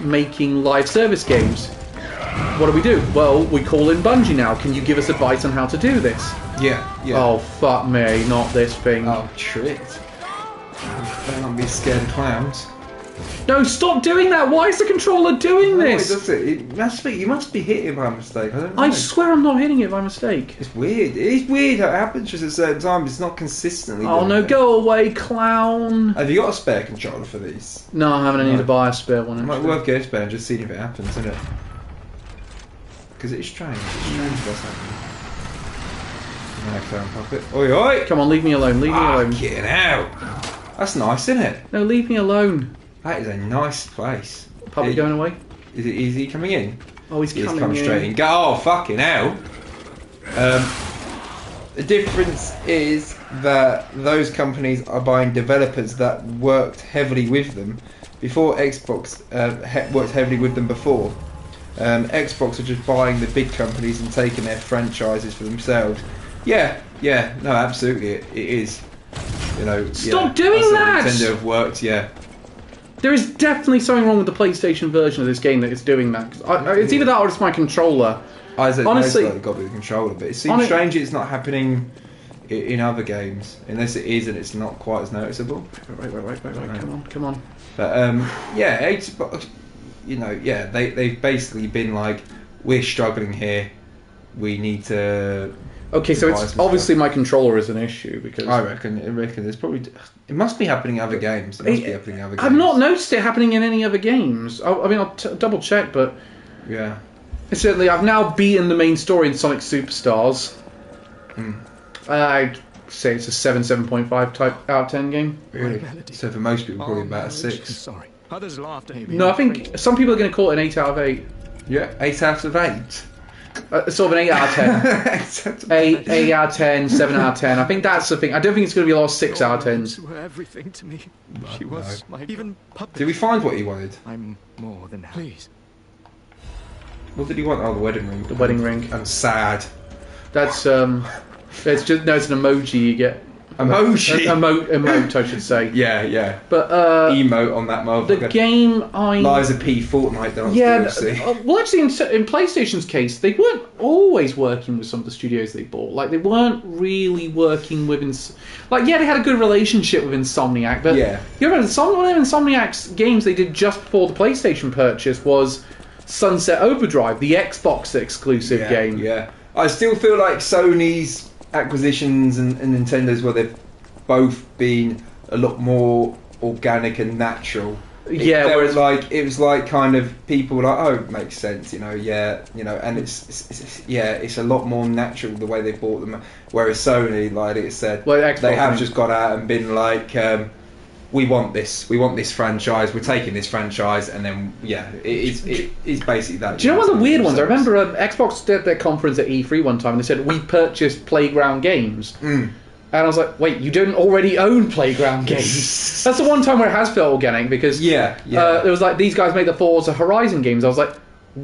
making live service games. What do? Well, we call in Bungie now. Can you give us advice on how to do this? Yeah, yeah. Oh, fuck me, not this thing. Oh, tricked. Better not be scared of clowns. No, stop doing that! Why is the controller doing this? It does it. It must be. You must be hitting by mistake. I don't know. I swear I'm not hitting it by mistake. It's weird. It is weird how it happens just at certain times. It's not consistently. Oh no, go away, clown! Have you got a spare controller for these? No, I haven't. I need to buy a spare one. It might be worth getting a spare and just seeing if it happens, isn't it? Because it's strange. It's strange what's happening. Clown puppet. Oi, oi! Come on, leave me alone. Leave me alone. Get out! That's nice, isn't it? No, leave me alone. That is a nice place. Puppet going away? Is he coming in? Oh, he's coming come in. Straight in. Go! Oh, fucking hell! The difference is that those companies are buying developers that worked heavily with them before Xbox worked heavily with them before. Xbox are just buying the big companies and taking their franchises for themselves. Yeah, no, absolutely, it is. You know, Stop doing that! Nintendo have worked, yeah. There is definitely something wrong with the PlayStation version of this game that is doing that. It's either that or it's my controller. Honestly, it's got to be the controller, but it seems strange it's not happening in other games, unless it is and it's not quite as noticeable. Right. Come on. But Xbox, they've basically been like, we're struggling here. We need to. Okay, so it's obviously my controller is an issue because I reckon there's probably it must be happening in other games. I've not noticed it happening in any other games. I'll double check, but yeah, certainly I've now beaten the main story in Sonic Superstars. I'd say it's a 7.5 type out of 10 game. Really? So for most people, probably about a 6. Sorry, others laughed at me. No, I think some people are going to call it an 8 out of 8. Yeah, 8 out of 8. Sort of an 8 out of 10. 8 out of 10, 7 out of 10. I think that's the thing. I don't think it's going to be a lot of 6 out of 10s. Were everything to me. She was my even puppet. Did we find what he wanted? I'm more than happy. Please. What did he want? Oh, the wedding ring. The wedding ring. I'm sad. That's it's just it's an emoji you get. Emoji? Emote, I should say. Yeah. But emote on that motherfucker. The game Liza P. Fortnite dance. Well, actually, in PlayStation's case, they weren't always working with some of the studios they bought. Like, they weren't really working with they had a good relationship with Insomniac, but you remember one of Insomniac's games they did just before the PlayStation purchase was Sunset Overdrive, the Xbox exclusive game. Yeah, I still feel like Sony's acquisitions and Nintendo's, they've both been a lot more organic and natural. It was like kind of people were like, oh, it makes sense, and it's a lot more natural the way they bought them. Whereas Sony, like it said, they have just got out and been like, we want this franchise, we're taking this franchise, and then it's basically that. Do you know one of the weird ones? I remember Xbox did their conference at E3 one time and they said, we purchased Playground Games. And I was like, wait, you don't already own Playground Games? That's the one time where it has felt organic, because there was like, these guys made the Forza Horizon games. I was like,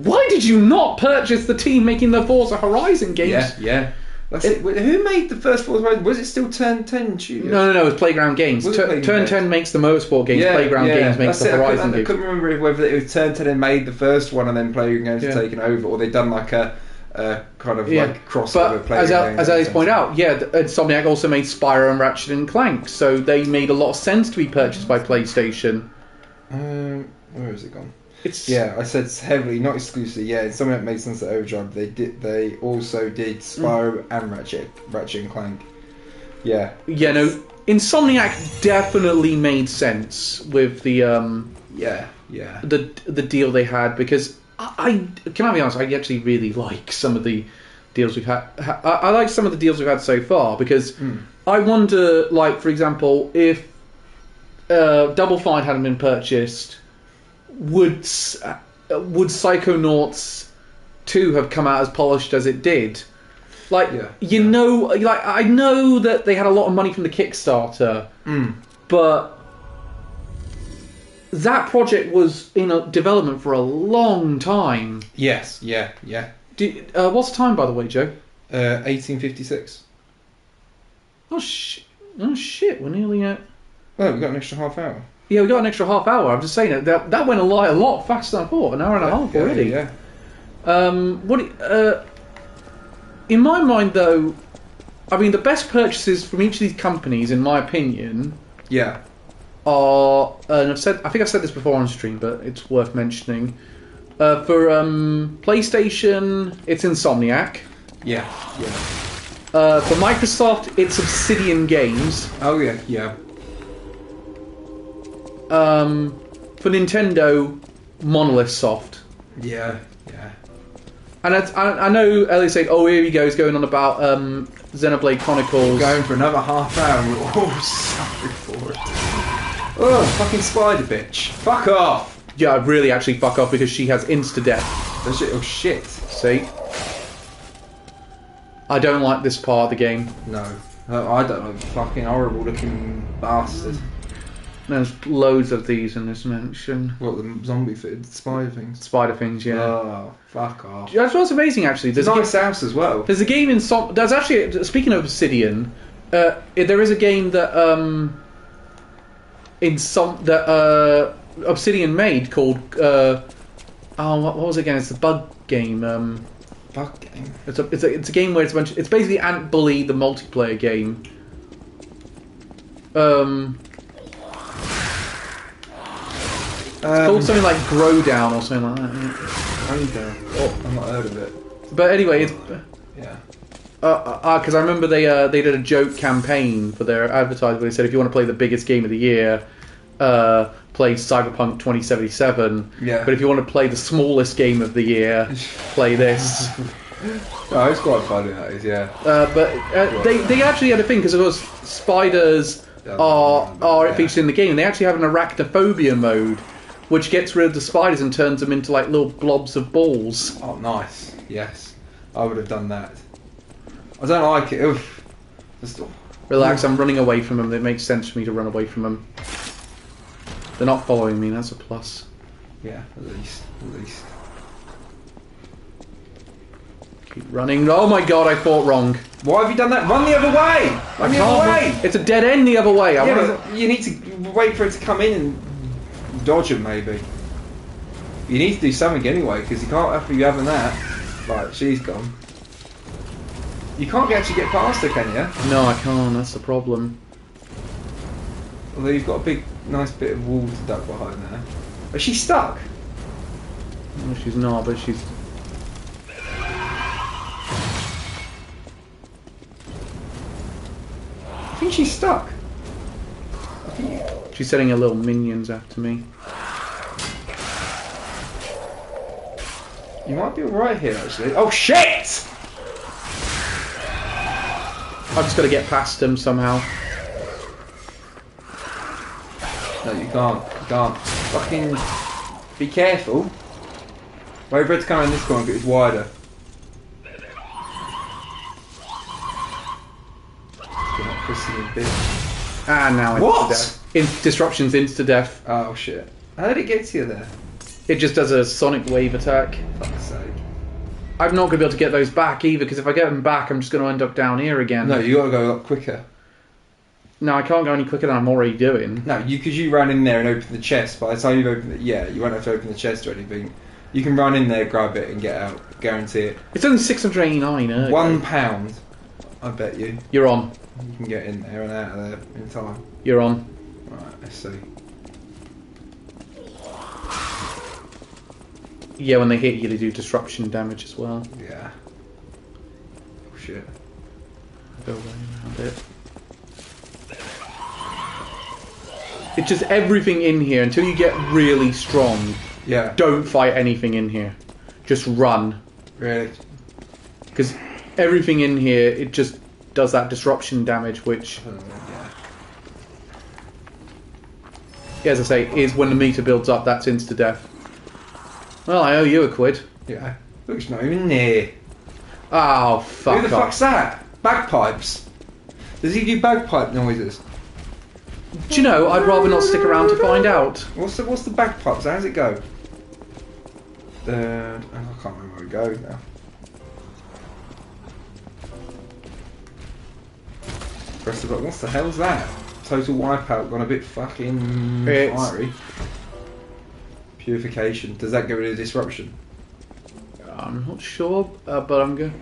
Why did you not purchase the team making the Forza Horizon games? Yeah. That's it. Who made the first Forza Horizon? Was it still Turn 10 Studios? No, it was Playground Games. Turn 10 makes the motorsport games. Playground Games makes the Horizon games. I couldn't remember whether it was Turn 10 and made the first one, and then Playground Games had taken over, or they'd done like a kind of like crossover. But as Alice pointed out, Insomniac also made Spyro and Ratchet and Clank, so they made a lot of sense to be purchased by PlayStation. Where has it gone? I said heavily, not exclusively. Yeah, Insomniac made Sunset Overdrive. They also did Spyro and Ratchet and Clank. Yeah. Yeah, no, Insomniac definitely made sense with the the deal they had, because I can I be honest, I actually really like some of the deals we've had. I like some of the deals we've had so far, because I wonder, like, for example, if Double Fine hadn't been purchased, would Psychonauts 2 have come out as polished as it did? Like, I know that they had a lot of money from the Kickstarter, but that project was in development for a long time. Yes, yeah. What's the time, by the way, Joe? 1856. Oh shit! We're nearly at. Oh, we've got an extra half hour. Yeah, we got an extra half hour. I'm just saying that went a lot faster than I thought. An hour and a half already. Yeah. In my mind, though, I mean, the best purchases from each of these companies, in my opinion, are, and I think I've said this before on stream, but it's worth mentioning. For PlayStation, it's Insomniac. Yeah. For Microsoft, it's Obsidian Games. Oh yeah. For Nintendo, Monolith Soft. Yeah. And I know Ellie's saying, "Oh, here he goes, going on about Xenoblade Chronicles." Going for another half hour. Oh, sorry for it. Oh, fucking spider bitch! Fuck off! Yeah, really, actually, fuck off, because she has insta-death. Oh shit! See, I don't like this part of the game. No, I don't know. Fucking horrible looking bastard. There's loads of these in this mention. What, the zombie-fitted spider things? Spider things, yeah. Oh, fuck off. That's what's amazing, actually. There's a nice house as well. There's a game in... There's actually... Speaking of Obsidian, there is a game that... Obsidian made called... what was it again? It's the bug game. Bug game? It's a game where it's a bunch... It's basically Ant Bully, the multiplayer game. It's called something like Grow Down or something like that. Oh, I've not heard of it. But anyway, it's... Yeah. Because I remember they did a joke campaign for their advertising where they said, if you want to play the biggest game of the year, play Cyberpunk 2077. Yeah. But if you want to play the smallest game of the year, play this. Oh, it's quite funny, that is, yeah. They actually had a thing, because of course spiders are featured in the game, and they actually have an arachnophobia mode, which gets rid of the spiders and turns them into like little blobs of balls. Oh, nice. Yes. I would have done that. I don't like it. Oof. Relax, I'm running away from them. It makes sense for me to run away from them. They're not following me, that's a plus. Yeah, at least. Keep running. Oh my god, I thought wrong. Why have you done that? Run the other way! Run the other way! It's a dead end the other way. You need to wait for it to come in and dodge it, maybe. You need to do something anyway, because you can't have you having that. Right, she's gone. You can't actually get past her, can you? No, I can't. That's the problem. Although you've got a big, nice bit of wall to duck behind there. Is she stuck? No, she's not, but she's... I think she's stuck. She's setting her little minions after me. You might be alright here, actually. Oh, shit! I've just got to get past them somehow. No, you can't. You can't. Fucking... Be careful. Wait for it to come in this corner, because it's wider. Ah, now what? Disruption's insta-death. Oh shit. How did it get to you there? It just does a sonic wave attack. Fuck's sake. I'm not going to be able to get those back either, because if I get them back, I'm just going to end up down here again. No, you got to go a lot quicker. No, I can't go any quicker than I'm already doing. No, because you ran in there and opened the chest. By the time you've opened it, yeah, you won't have to open the chest or anything. You can run in there, grab it, and get out. Guarantee it. It's only 689. £1, I bet you. You're on. You can get in there and out of there in time. You're on. Right, let's see. Yeah, when they hit you, they do disruption damage as well. Yeah. Oh, shit. Go around it. It's just everything in here until you get really strong. Yeah. Don't fight anything in here. Just run. Really? Because everything in here, it just does that disruption damage, which, yeah, as I say, is when the meter builds up, that's insta-death. Well, I owe you £1. Yeah. Look, it's not even near. Oh, fuck off. Who the fuck's that? Bagpipes. Does he do bagpipe noises? Do you know, I'd rather not stick around to find out. What's the bagpipes? How does it go? I can't remember where it goes now. Press the button. What the hell's that? Total wipeout gone a bit fucking fiery. Purification. Does that get rid of disruption? I'm not sure, but I'm good.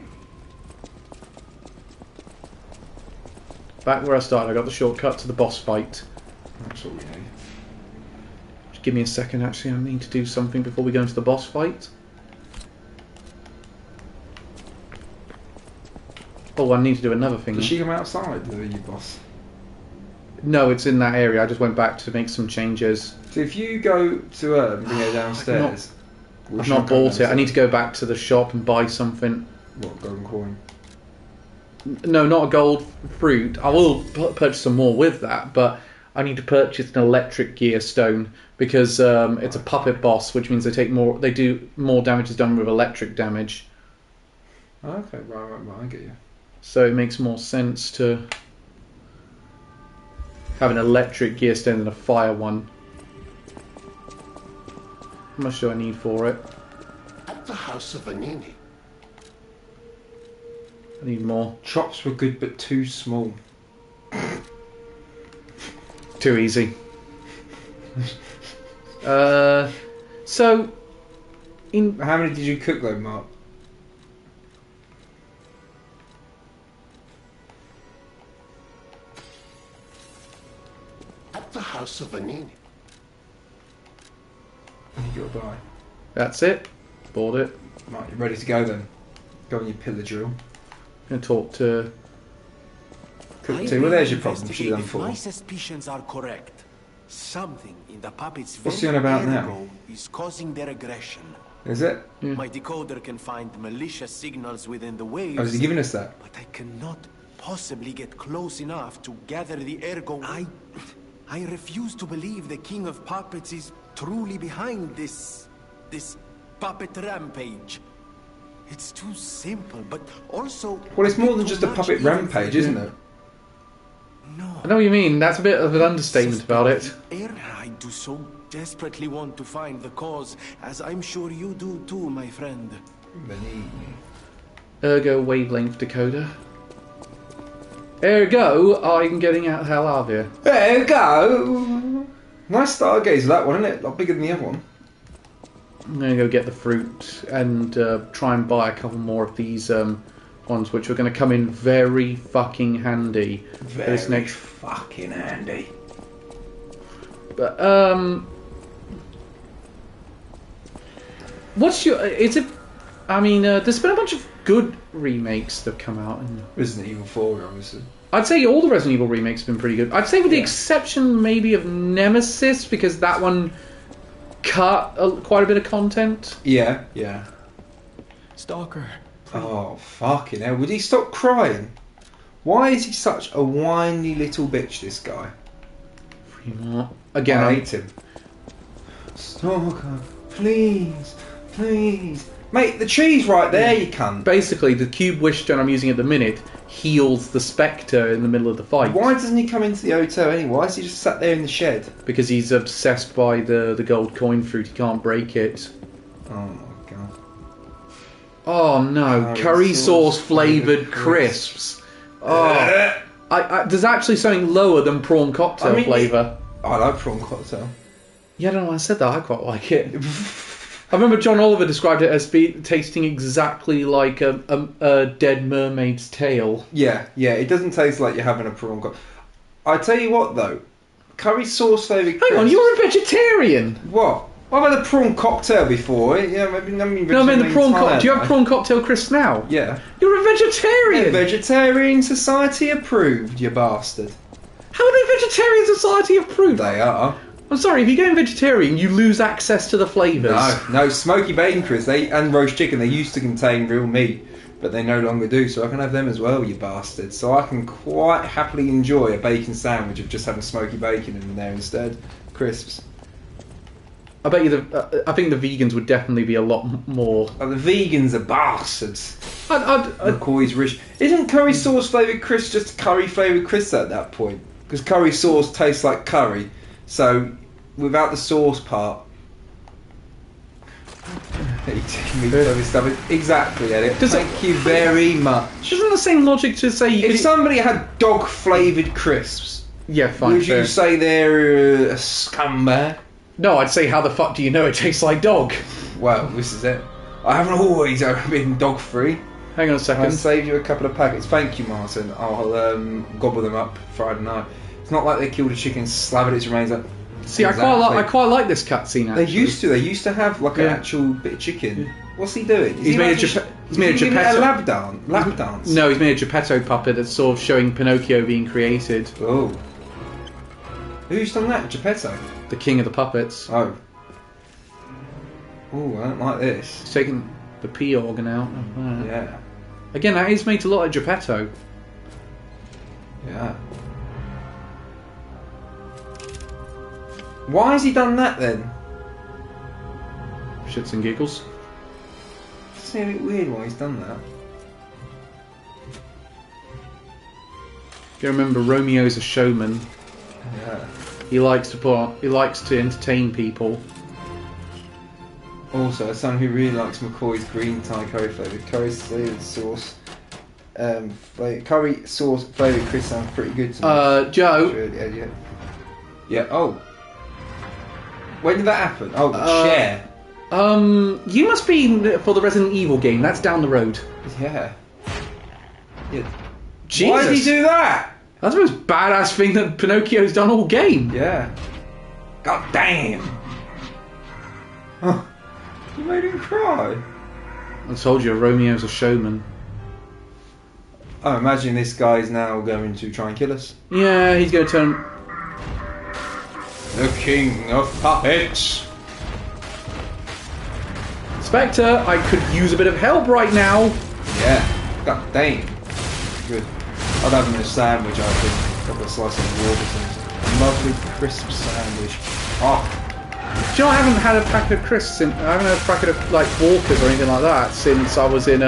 Back where I started, I got the shortcut to the boss fight. That's what we need. Just give me a second, actually, I need to do something before we go into the boss fight. Oh, I need to do another thing. Does she come outside, the boss? No, it's in that area. I just went back to make some changes. So if you go to her and bring her downstairs... I've not bought it. I need to go back to the shop and buy something. What, golden coin? No, not a gold fruit. I will purchase some more with that, but I need to purchase an electric gear stone because it's a puppet boss, which means they take more. They do more damage is done with electric damage. Okay, right, I get you. So it makes more sense to have an electric gear stone than a fire one. How much do I need for it? At the house of Vanini. I need more. Chops were good, but too small. Too easy. So, in how many did you cook though, Mark? At the house of Vanini. You gotta buy. That's it. Bought it. Right, you're ready to go then. Go on your pillar drill. I'm gonna talk to Cook 2. Well, there's your problem. She's done If my 4. suspicions are correct, something in the puppet's What's he on about now? ergo is causing their aggression. Is it? Yeah. My decoder can find malicious signals within the waves. Oh, is he giving us that? But I cannot possibly get close enough to gather the ergo. I refuse to believe the King of Puppets is truly behind this puppet rampage. It's too simple, but also... Well, it's more than just a puppet rampage, isn't it? I know what you mean. That's a bit of an understatement about it. I do so desperately want to find the cause, as I'm sure you do too, my friend. Ergo wavelength decoder. Ergo, I'm getting out the hell out of here. Ergo! Nice stargazer, that one, isn't it? A lot bigger than the other one. I'm going to go get the fruit and try and buy a couple more of these ones, which are going to come in very fucking handy. Very this next fucking handy. But what's your? Is it? I mean, there's been a bunch of good remakes that have come out. And Resident Evil 4, obviously. I'd say all the Resident Evil remakes have been pretty good. I'd say with the exception maybe of Nemesis, because that one cut quite a bit of content. Yeah, yeah. Stalker. Oh, fucking hell. Would he stop crying? Why is he such a whiny little bitch, this guy? Again, I hate him. Stalker, please, please. Mate, the tree's right there, you cunt. Basically, the cube wish stone I'm using at the minute heals the Spectre in the middle of the fight. Why doesn't he come into the hotel anyway? Why is he just sat there in the shed? Because he's obsessed by the gold coin fruit. He can't break it. Oh my god. Oh no, curry sauce flavoured crisps. Oh, there's actually something lower than prawn cocktail flavour. I like prawn cocktail. Yeah, I don't know why I said that. I quite like it. I remember John Oliver described it as tasting exactly like a dead mermaid's tail. Yeah, it doesn't taste like you're having a prawn cocktail. I tell you what though, curry sauce flavoured crisps. Hang on, you're a vegetarian. What? I've had a prawn cocktail before. Yeah, I mean the prawn cocktail. Do you have prawn cocktail crisps now? Yeah. You're a vegetarian. Yeah, Vegetarian Society approved, you bastard. How are they Vegetarian Society approved? They are. I'm sorry, if you go vegetarian, you lose access to the flavours. No, smoky bacon crisps and roast chicken, they used to contain real meat, but they no longer do, so I can have them as well, you bastard. So I can quite happily enjoy a bacon sandwich of just having smoky bacon in there instead. Crisps. I bet you I think the vegans would definitely be a lot more. Oh, the vegans are bastards. McCoy's rich. Isn't curry sauce flavoured crisps just curry flavoured crisps at that point? Because curry sauce tastes like curry, so without the sauce part. Exactly, Elliot. Thank you very much. Isn't the same logic to say if somebody had dog flavoured crisps? Yeah, fine. Would you say they're a scumbag? No, I'd say, how the fuck do you know it tastes like dog? Well, this is it. I haven't always been dog free. Hang on a second. I'll save you a couple of packets. Thank you, Martin. I'll gobble them up Friday night. It's not like they killed a chicken, slathered its remains up. See, exactly. I quite like this cutscene. Actually, They used to have like an actual bit of chicken. What's he doing? He's made a Geppetto lap dance. No, he's made a Geppetto puppet that's sort of showing Pinocchio being created. Oh. Who's done that? Geppetto? The king of the puppets. Oh. Oh, I don't like this. He's taking the P organ out. Yeah. Again, that is made a lot of Geppetto. Yeah. Why has he done that then? Shits and giggles. It's a bit weird why he's done that. If you remember, Romeo's a showman. Yeah. He likes to entertain people. Also, a son who really likes McCoy's green Thai curry flavoured flavoured sauce. Curry sauce flavoured crisps sounds pretty good to me. Joe. Yeah. Oh. When did that happen? Oh, share. You must be for the Resident Evil game. That's down the road. Yeah. Jesus. Why did he do that? That's the most badass thing that Pinocchio's done all game. Yeah. God damn. Huh. You made him cry. I told you, Romeo's a showman. I imagine this guy's now going to try and kill us. Yeah, he's going to turn... The king of puppets. Spectre, I could use a bit of help right now. Yeah. God damn. Good. I'd have him in a sandwich, I think. A couple of slices of Warburton's. Lovely crisp sandwich. Oh. Do you know, I haven't had a packet of crisps I haven't had a packet of like Walkers or anything like that since I was in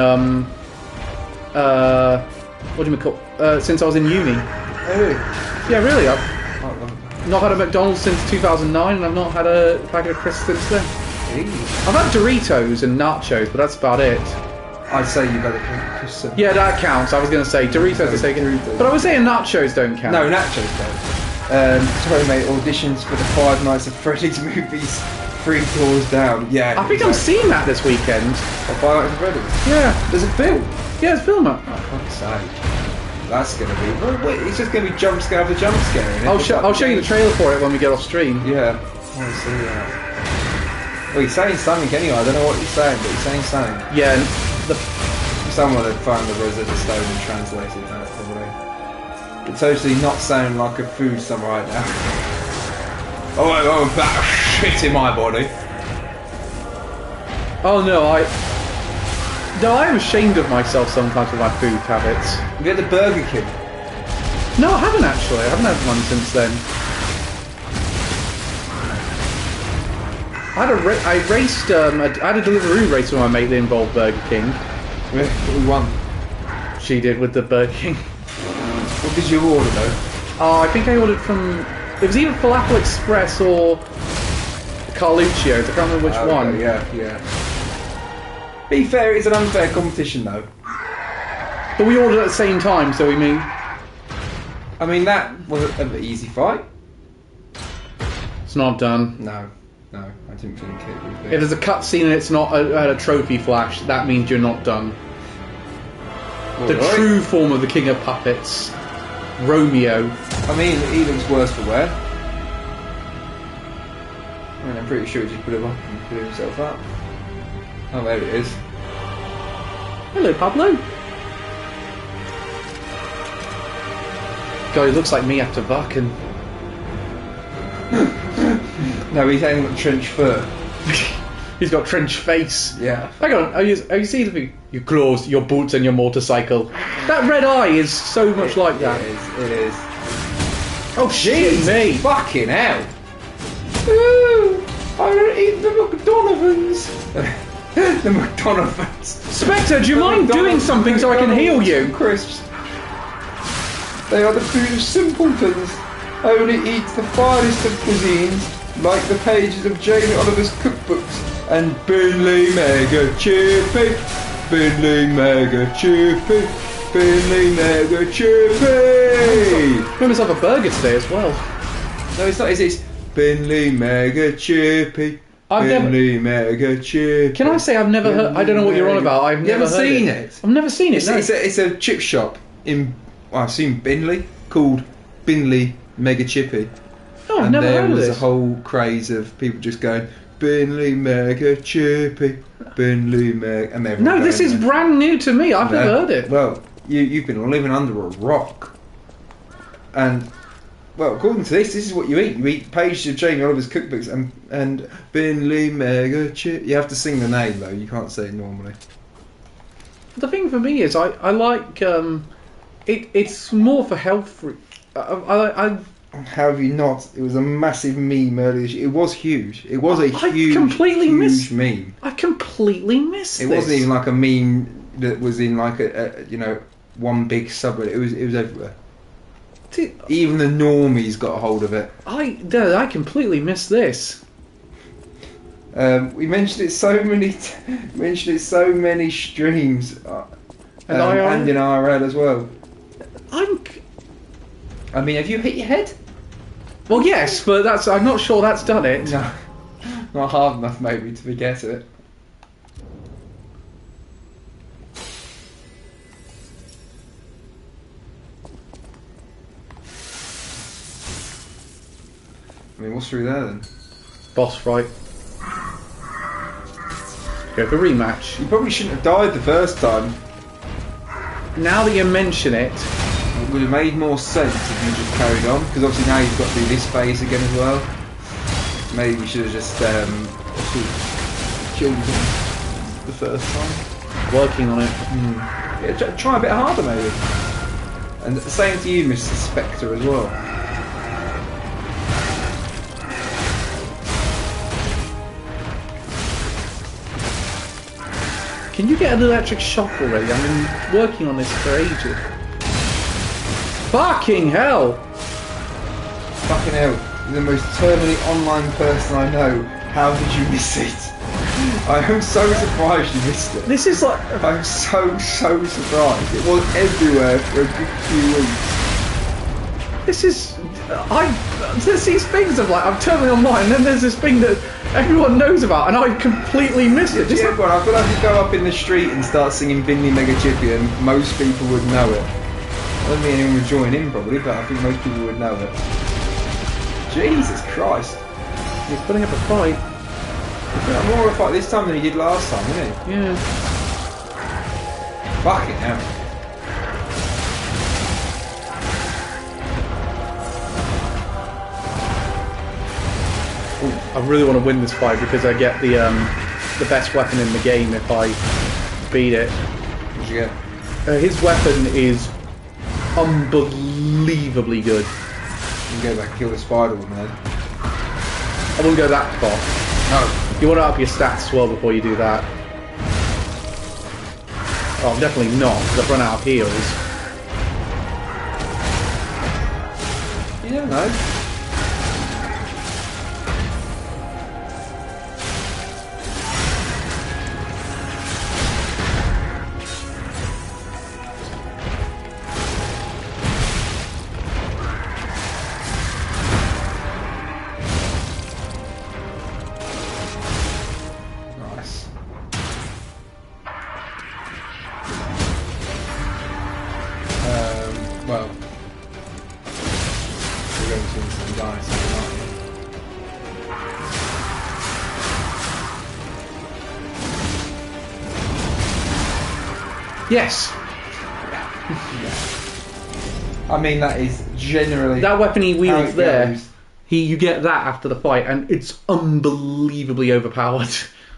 what do you call since I was in uni. Really? Yeah, really. I've not had a McDonald's since 2009, and I've not had a packet of crisps since then. Jeez. I've had Doritos and nachos, but that's about it. I'd say you better get crisps. Yeah, that counts. I was going to say Doritos are taken, but I was saying nachos don't count. No, nachos don't. Sorry mate, auditions for the Five Nights at Freddy's movies, 3 floors down. Yeah. I think I'm seeing that this weekend. Five Nights at Freddy's? Yeah. There's a film? Yeah, it's film. Oh, fuck's sake. That's going to be... Well, wait, it's just going to be jump scare after jump scare. I'll show you the trailer for it when we get off stream. Yeah. I want to see that. Well, he's saying something anyway. I don't know what he's saying, but he's saying something. Yeah. Someone had found the Rosetta Stone and translated that, probably. It's totally not sounding like a food somewhere right now. Oh, I'm about shit in my body. Oh no, I am ashamed of myself sometimes with my food habits. Have you had the Burger King? No, I haven't actually. I haven't had one since then. I had a Deliveroo race with my mate that involved Burger King. We won. She did with the Burger King. What did you order though? Oh, I think I ordered from... It was either Falafel Express or Carluccio's. I can't remember which one. Yeah. Be fair, it's an unfair competition though. But we ordered at the same time, so we mean... I mean, that was an easy fight. It's not done. No, I didn't think it would be. If there's a cutscene and it's not a trophy flash, that means you're not done. The true form of the King of Puppets, Romeo. I mean, he looks worse for wear. I mean, I'm pretty sure he just put him up and put himself up. Oh, there it is. Hello, Pablo. God, he looks like me after Varkan. No, he's ain't got trench fur. He's got trench face. Yeah. Hang on, have you seen the thing? Your clothes, your boots, and your motorcycle. That red eye is so much like that. It is. Oh, shit, me. Fucking hell. Ooh, I want to eat the McDonald's. The McDonald's. Spectre, do you mind doing something so I can heal you? Crisps. They are the food of simpletons. Only eat the finest of cuisines, like the pages of Jamie Oliver's cookbooks and Binley Mega Chippy. Binley Mega Chippy. Binley Mega Chippy. We must have a burger today as well. No, it's not. It's Binley Mega Chippy. Binley Mega Chippy. Can I say I've never heard? I don't know what you're on about. I've never seen it. I've never seen it. It's a chip shop in. Well, I've seen Binley called Binley Mega Chippy. Oh, I've and never there heard of was this. a whole craze of people just going Binley Mega Chippy, Binley Mega, and everyone. No, this is brand new to me. I've never heard it. Well, you've been living under a rock, and well, according to this is what you eat. You eat pages of Jamie Oliver's cookbooks and Binley Mega Chippy. You have to sing the name though. You can't say it normally. The thing for me is I like it's more for health. How have you not? It was a massive meme earlier this year. It was huge. It was a huge meme. I completely missed it. This. Wasn't even like a meme that was in like a one big subreddit. It was everywhere. Even the normies got a hold of it. I completely missed this. We mentioned it so many streams, and in IRL as well. I mean, have you hit your head? Well, yes, but I'm not sure that's done it. No, not hard enough maybe to forget it. I mean, what's through there then? Boss fight. Go for rematch. You probably shouldn't have died the first time. Now that you mention it, it would have made more sense if you just carried on, because obviously now you've got to do this phase again as well. Maybe we should have just killed him the first time. Working on it. Yeah, try a bit harder maybe. And the same to you, Mr. Spectre, as well. Can you get an electric shock already? I've been working on this for ages. Fucking hell! Fucking hell. You're the most terminally online person I know. How did you miss it? I am so surprised you missed it. This is like... I'm so surprised. It was everywhere for a good few weeks. This is... There's these things of like, I'm terminally online, and then there's this thing that everyone knows about, and I completely missed it. Yeah, but I feel like you go up in the street and start singing Binley Mega Chippy and most people would know it. I don't think anyone would join in probably, but I think most people would know it. Jesus Christ. He's putting up a fight. He's putting up more of a fight this time than he did last time, isn't he? Yeah. Fucking hell. I really want to win this fight because I get the best weapon in the game if I beat it. What'd you get? His weapon is unbelievably good. You can go back and kill the spider woman then. I wouldn't go that far. No. You want to up your stats as well before you do that. Oh, definitely not, because I've run out of heals. You don't know. Nice. Well, we're going to some dice, aren't we? Yes! I mean, that is generally That weapon he how wields it there, goes. you get that after the fight, and it's unbelievably overpowered.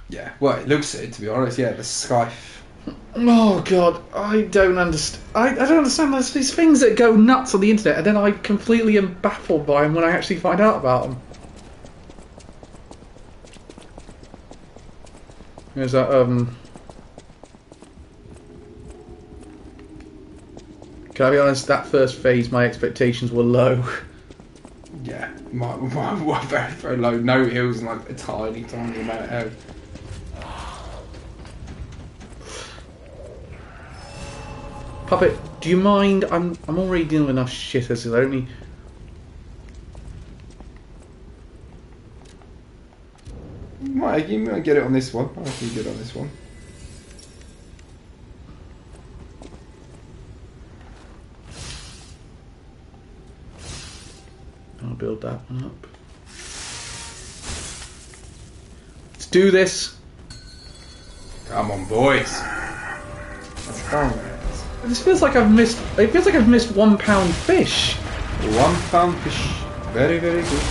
Yeah, well, it looks it, to be honest. Yeah, the scythe. Oh god, I don't understand. I don't understand. There's these things that go nuts on the internet, and then I completely am baffled by them when I actually find out about them. There's that, Can I be honest, that first phase, my expectations were low. Yeah, my very, very low. No heals and like a tiny, tiny amount of health. Puppet, do you mind? I'm already dealing with enough shit as it is. I don't need. You might get it on this one. I reckon you get it on this one. I'll build that one up. Let's do this. Come on, boys. Let's go. This feels like I've missed. It feels like I've missed £1 fish. £1 fish. Very, very good.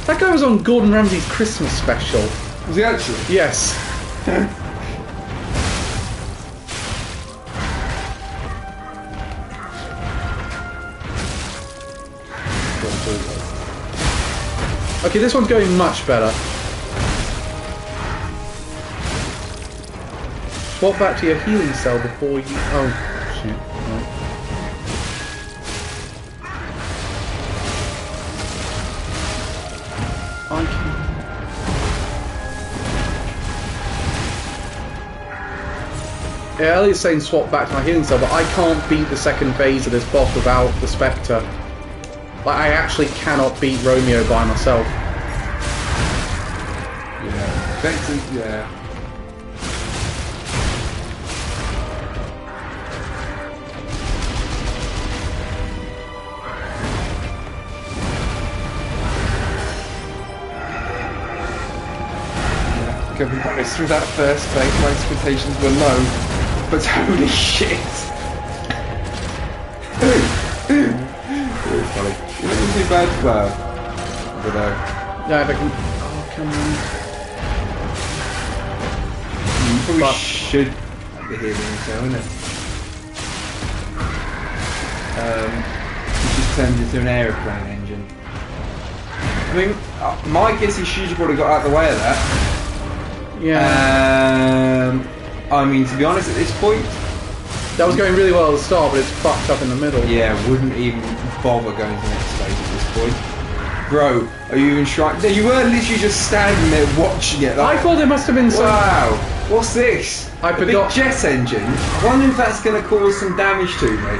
That guy was on Gordon Ramsay's Christmas special. Was he actually? Yes. Okay, this one's going much better. Swap back to your healing cell before you... Oh, shit. Right. I can... Yeah, Elliot's saying swap back to my healing cell, but I can't beat the second phase of this boss without the Spectre. Like, I actually cannot beat Romeo by myself. Yeah. Spectre, yeah. To be honest, through that first phase, my expectations were low, but holy shit! Really funny. It wasn't too bad. Well, I don't know. Yeah, if I can... Oh, come on. You probably should have the healing cell, innit? It just turns into an aeroplane engine. I mean, my guess is she probably got out of the way of that. Yeah. I mean, to be honest, at this point, that was going really well at the start, but it's fucked up in the middle. Yeah, wouldn't even bother going to the next phase at this point. Bro, are you even trying? You were literally just standing there watching it. Like, I thought there must have been some. Wow, what's this? I forgot. Big jet engine. I wonder if that's going to cause some damage to me.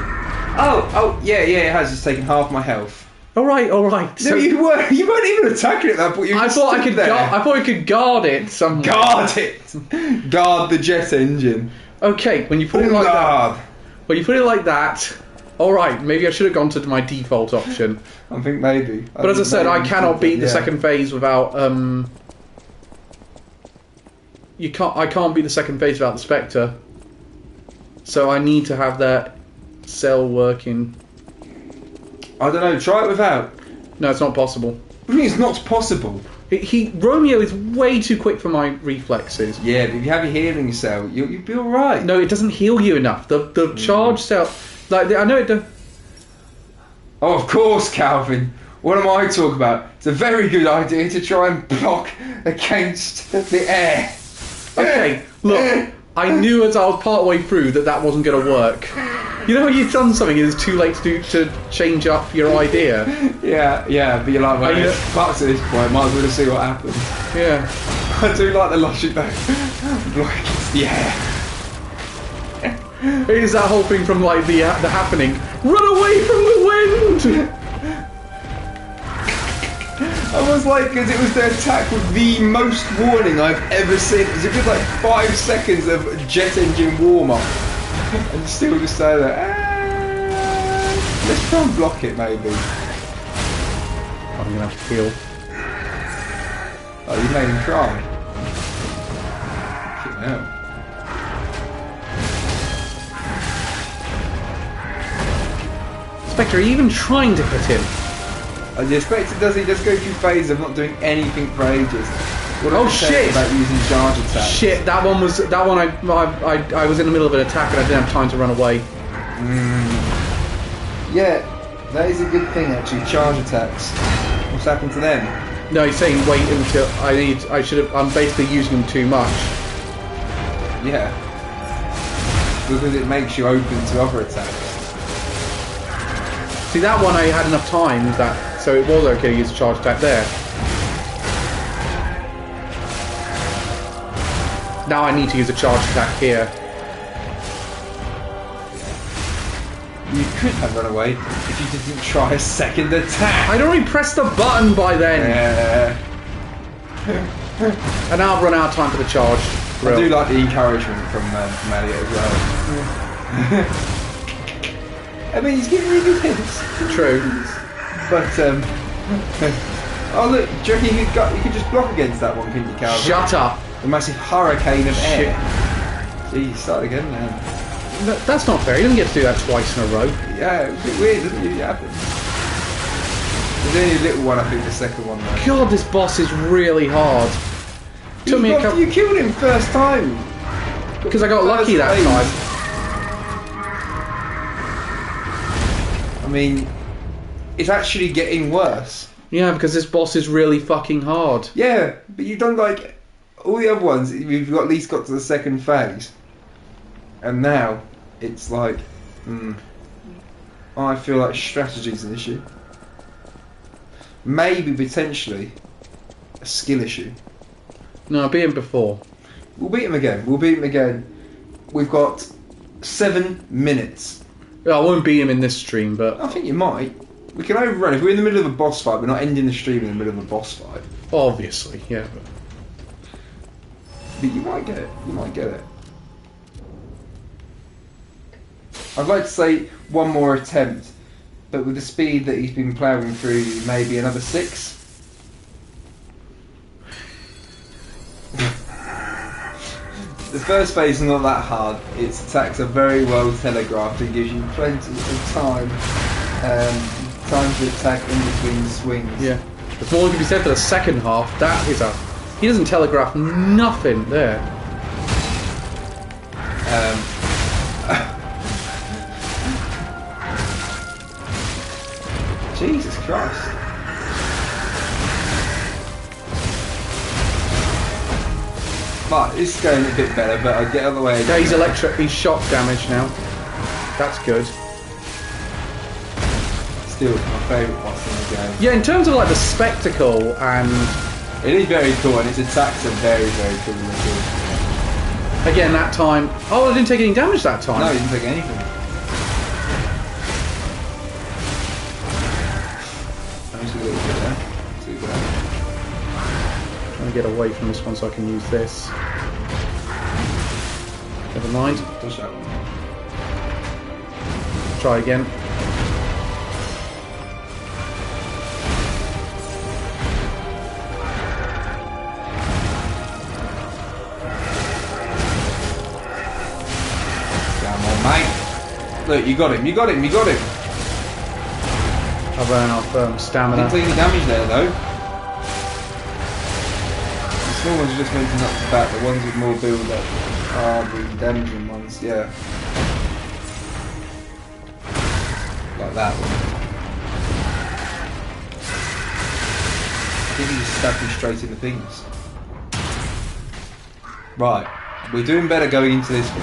Oh, yeah, it has. It's taken half my health. All right. No, So you weren't even attacking it at that point. I thought I could guard it somewhere. Guard it. Guard the jet engine. Okay, when you put it like that. When you put it like that. All right, maybe I should have gone to my default option. I think maybe. But as I said, I cannot beat the second phase without I can't beat the second phase without the Spectre. So I need to have that cell working. I don't know. Try it without. No, it's not possible. What do you mean it's not possible? Romeo is way too quick for my reflexes. Yeah, but if you have your healing cell, you'll be all right. No, it doesn't heal you enough. The charge cell, like I know it does. Oh, of course, Calvin. What am I talking about? It's a very good idea to try and block against the air. Okay, look, I knew as I was part way through that wasn't going to work. You know when you've done something and it's too late to change up your idea? Yeah, but you're like, well, it's fucked at this point, might as well just see what happens. Yeah. I do like the logic though. Like, yeah. It is that whole thing from like the happening. Run away from the wind! I was like, because it was the attack with the most warning I've ever seen. It was a good like 5 seconds of jet engine warm up, and still just say that. Let's try and block it, maybe. I'm gonna have to heal. Oh, you made him try. Fucking hell. Spectre, are you even trying to hit him? The Spectre does he just go through phases of not doing anything for ages. What Oh shit! About using charge attacks. Shit, that one I was in the middle of an attack and I didn't have time to run away. Yeah, that is a good thing actually. Charge attacks. What's happened to them? No, he's saying wait until I'm basically using them too much. Yeah. Because it makes you open to other attacks. See, that one I had enough time so it was okay to use a charge attack there. Now I need to use a charge attack here. You could have run away if you didn't try a second attack. I'd already pressed the button by then. Yeah. And now I've run out of time for the charge. I do like the encouragement from Elliot as well. I mean, he's giving you good hints. True. But, oh look, do you reckon you could just block against that one, couldn't you, Calvin? Shut up. The massive hurricane of air. Gee, start again now. That's not fair, he doesn't get to do that twice in a row. Yeah, it was a bit weird, doesn't it? It happened. There's only a little one, I think, the second one though. God, this boss is really hard. Took me a couple. You killed him first time. Because I got lucky that time. I mean, it's actually getting worse. Yeah, because this boss is really fucking hard. Yeah, but you've done like all the other ones. You've at least got to the second phase, and now it's like, I feel like strategy's an issue. Maybe potentially a skill issue. No, I beat him before. We'll beat him again. We've got 7 minutes. I won't beat him in this stream, but I think you might. We can overrun. If we're in the middle of a boss fight, we're not ending the stream in the middle of a boss fight. Obviously, yeah. But you might get it. You might get it. I'd like to say one more attempt, but with the speed that he's been ploughing through, maybe another 6. The first phase is not that hard. Its attacks are very well telegraphed and gives you plenty of time to attack in between swings. Yeah. There's more can be said for the second half. That is he doesn't telegraph nothing there. Jesus Christ. But it's going a bit better, but I'll get out of the way. Yeah, he's shock damage now. That's good. Still my favourite boss in the game. Yeah, in terms of like the spectacle and... It is very cool, and its attacks are very, very cool looking. Again, that time... Oh, I didn't take any damage that time. No, you didn't take anything. That was a little bit there. Too bad. Trying to get away from this one so I can use this. Never mind. Touch that one. Try again. Mate, look, you got him. I ran off stamina. I didn't take any damage there though. The small ones are just meant to knock the back, the ones with more build up are the damaging ones, yeah. Like that one. I think he just stabbed me straight in the penis. Right, we're doing better going into this one.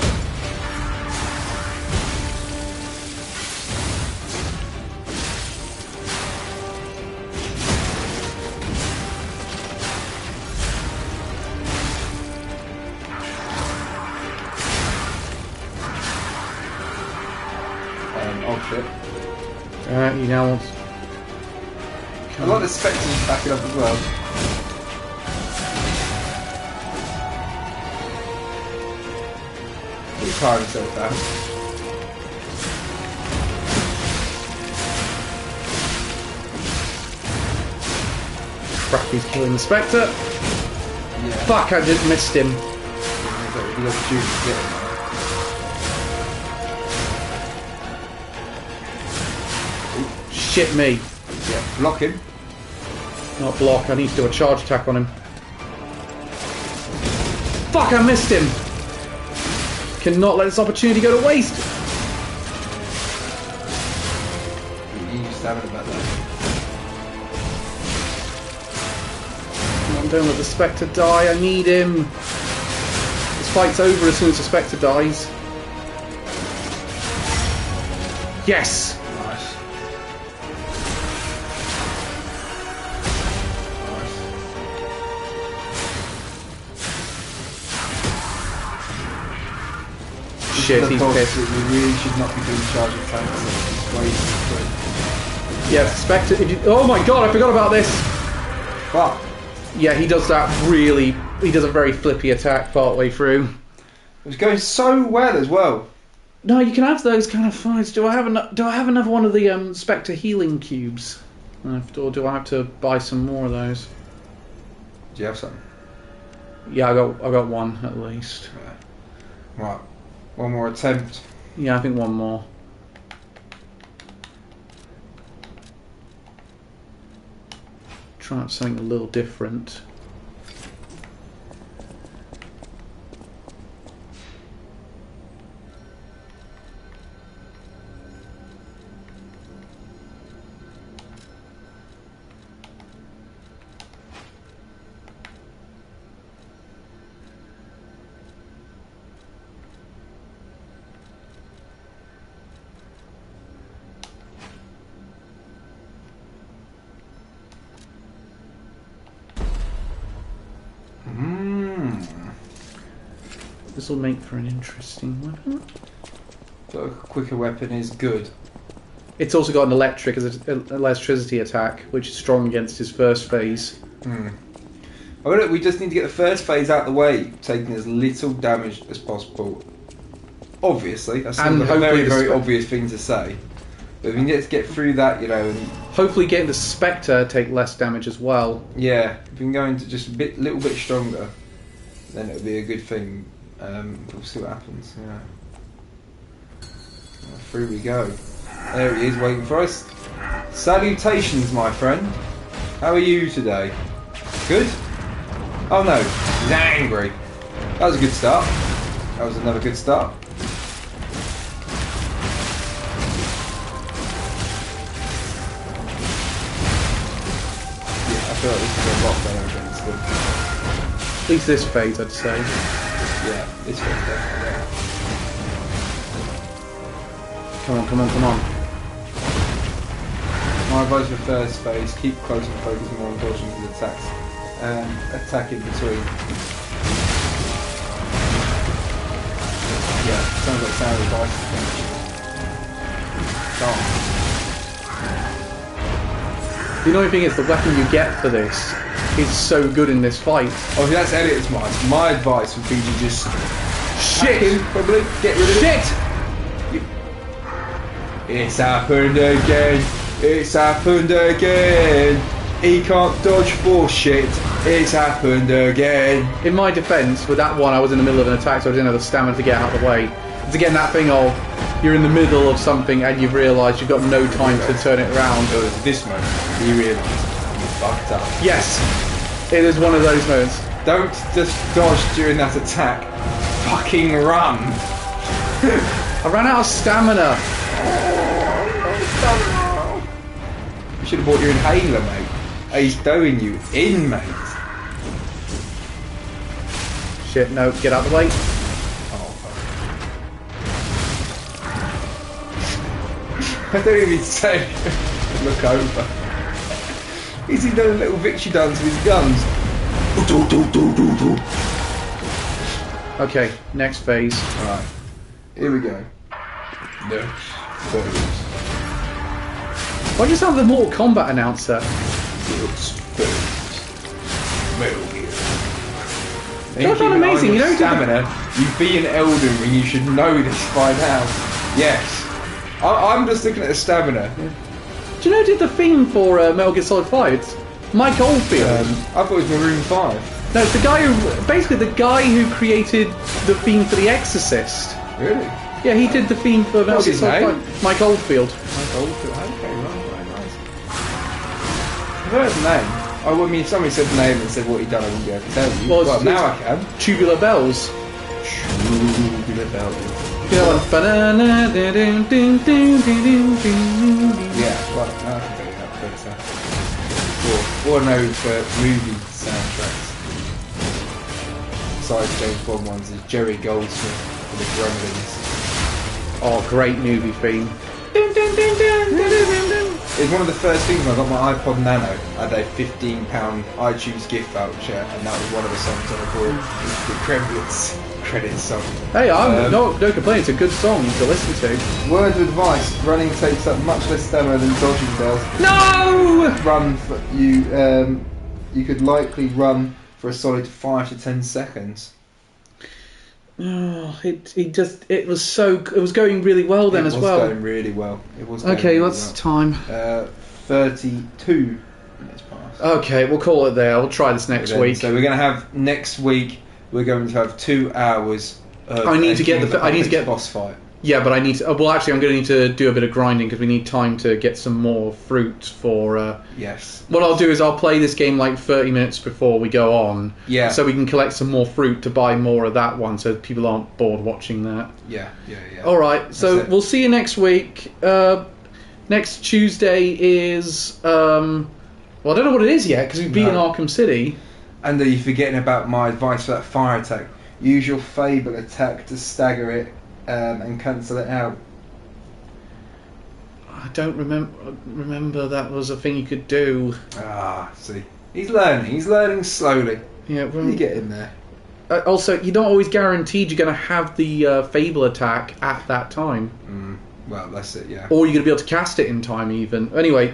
Oh shit. He now wants... I like the Spectres backing up as well. He's tired himself down. Crap, he's killing the Spectre. Yeah. Fuck, I just missed him. The opportunity to get him. Shit me. Yeah, block him. Not block, I need to do a charge attack on him. Fuck, I missed him! Cannot let this opportunity go to waste! You used to have it about that. Come on, don't let the Spectre die, I need him! This fight's over as soon as the Spectre dies. Yes! Nice. Shit, he's pissed. We really should not be doing charge attacks. It's way too quick. Yeah, Spectre. Oh my god, I forgot about this! Fuck. Yeah, he does that really. He does a very flippy attack partway through. It was going so well as well. No, you can have those kind of fights. Do I have another one of the Spectre healing cubes? Or do I have to buy some more of those? Do you have some? Yeah, I got one at least. Yeah. Right. One more attempt. Yeah, I think one more. Try out something a little different. This will make for an interesting weapon. So a quicker weapon is good. It's also got an electricity attack, which is strong against his first phase. We just need to get the first phase out of the way, taking as little damage as possible. Obviously, that's a very, very obvious thing to say. But if we need to get through that, you know, and hopefully getting the Spectre take less damage as well. Yeah, if we can go into just little bit stronger, then it'll be a good thing. We'll see what happens. Yeah. Well, through we go. There he is, waiting for us. Salutations, my friend. How are you today? Good? Oh no, he's angry. That was a good start. That was another good start. Yeah, I feel like this is a lot better against them. At least this phase, I'd say. Yeah, this one's definitely there. Come on, come on, come on. My advice for first phase, keep close and focus more on dodging his attacks. Attack in between. Yeah, sounds like sound advice. The annoying thing is the weapon you get for this is so good in this fight. Oh, that's Elliot's advice. My advice would be to just shit him, probably get rid of shit. It's happened again. It's happened again. He can't dodge for shit. It's happened again. In my defence, with that one, I was in the middle of an attack, so I didn't have the stamina to get out of the way. It's again that thing of you're in the middle of something and you've realised you've got no time to turn it around. So at this moment, you realise you fucked up. Yes, it is one of those moments. Don't just dodge during that attack. Fucking run. I ran out of stamina. You should have bought your inhaler, mate. He's throwing you in, mate. shit. No, get out of the way. I don't even say look over. Is he done a little victory dance with his guns? Okay, next phase. Alright, here we go. Next phase. Why do you sound like the Mortal Kombat announcer? Next phase. Metal Gear. That's not amazing, you know. Stamina. You've been Elden Ring, you should know this by now. Yes. I'm just looking at the stamina. Yeah. Do you know who did the theme for Metal Gear Solid 5? It's Mike Oldfield. I thought it was Maroon 5. No, it's the guy who, basically the guy who created the theme for The Exorcist. Really? Yeah, he did the theme for Metal What's Gear his Solid name? 5. Mike Oldfield. Mike Oldfield, okay, right, nice. I've heard the name. I mean, if somebody said the name and said what he'd done, I wouldn't be able to tell you. Well, now I can. Tubular Bells. Tubular Bells. You know, like, banana, ding, ding, ding, ding, ding, ding. Yeah, well, now I can tell you that. But, or known for movie soundtracks. Besides James Bond ones, is Jerry Goldsmith for the Gremlins. Oh, great movie theme. It's one of the first things when I got my iPod Nano. I had a £15 iTunes gift voucher, and that was one of the songs I recorded. The Gremlins credits song. Hey, I'm no complaint. It's a good song to listen to. Word of advice: running takes up much less stamina than dodging does. No! Run for you. You could likely run for a solid 5 to 10 seconds. Oh, it was going really well then as well. It was going really well. It was going okay, really what's the time? 32 minutes past. Okay, we'll call it there. We'll try this next week. So we're going to have next week. We're going to have 2 hours. I need to get the boss fight. Yeah, but I need to. Well, actually, I'm going to need to do a bit of grinding because we need time to get some more fruit for. Yes. What I'll do is I'll play this game like 30 minutes before we go on. Yeah. So we can collect some more fruit to buy more of that one, so people aren't bored watching that. Yeah. All right. So we'll see you next week. Next Tuesday is. Well, I don't know what it is yet because we've been in Arkham City. And you're forgetting about my advice for that fire attack. Use your Fable attack to stagger it. And cancel it out. I don't remember that was a thing you could do. See, he's learning slowly. Yeah, well, you get in there. Also, you're not always guaranteed you're going to have the Fable attack at that time. Well, that's it, yeah. Or you're going to be able to cast it in time, even. Anyway,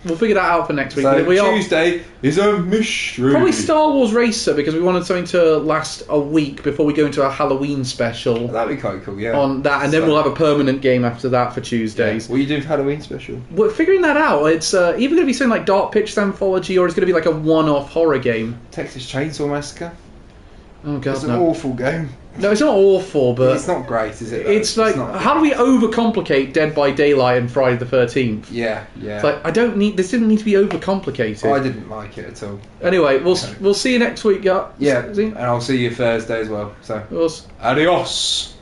we'll figure that out for next week. So Tuesday is a mystery. Probably Star Wars Racer, because we wanted something to last a week before we go into our Halloween special. That'd be quite cool, yeah. On that, and then we'll have a permanent game after that for Tuesdays. Yeah. What are you doing for Halloween special? We're figuring that out. It's either going to be something like Dark Pictures Anthology, or it's going to be like a one-off horror game. Texas Chainsaw Massacre. Oh god, it's an awful game. No, it's not awful, but it's not great, is it? It's like, how do we overcomplicate Dead by Daylight and Friday the 13th? Yeah. It's like, this didn't need to be overcomplicated. I didn't like it at all. Anyway, we'll see you next week, yeah. And I'll see you Thursday as well. So, adios.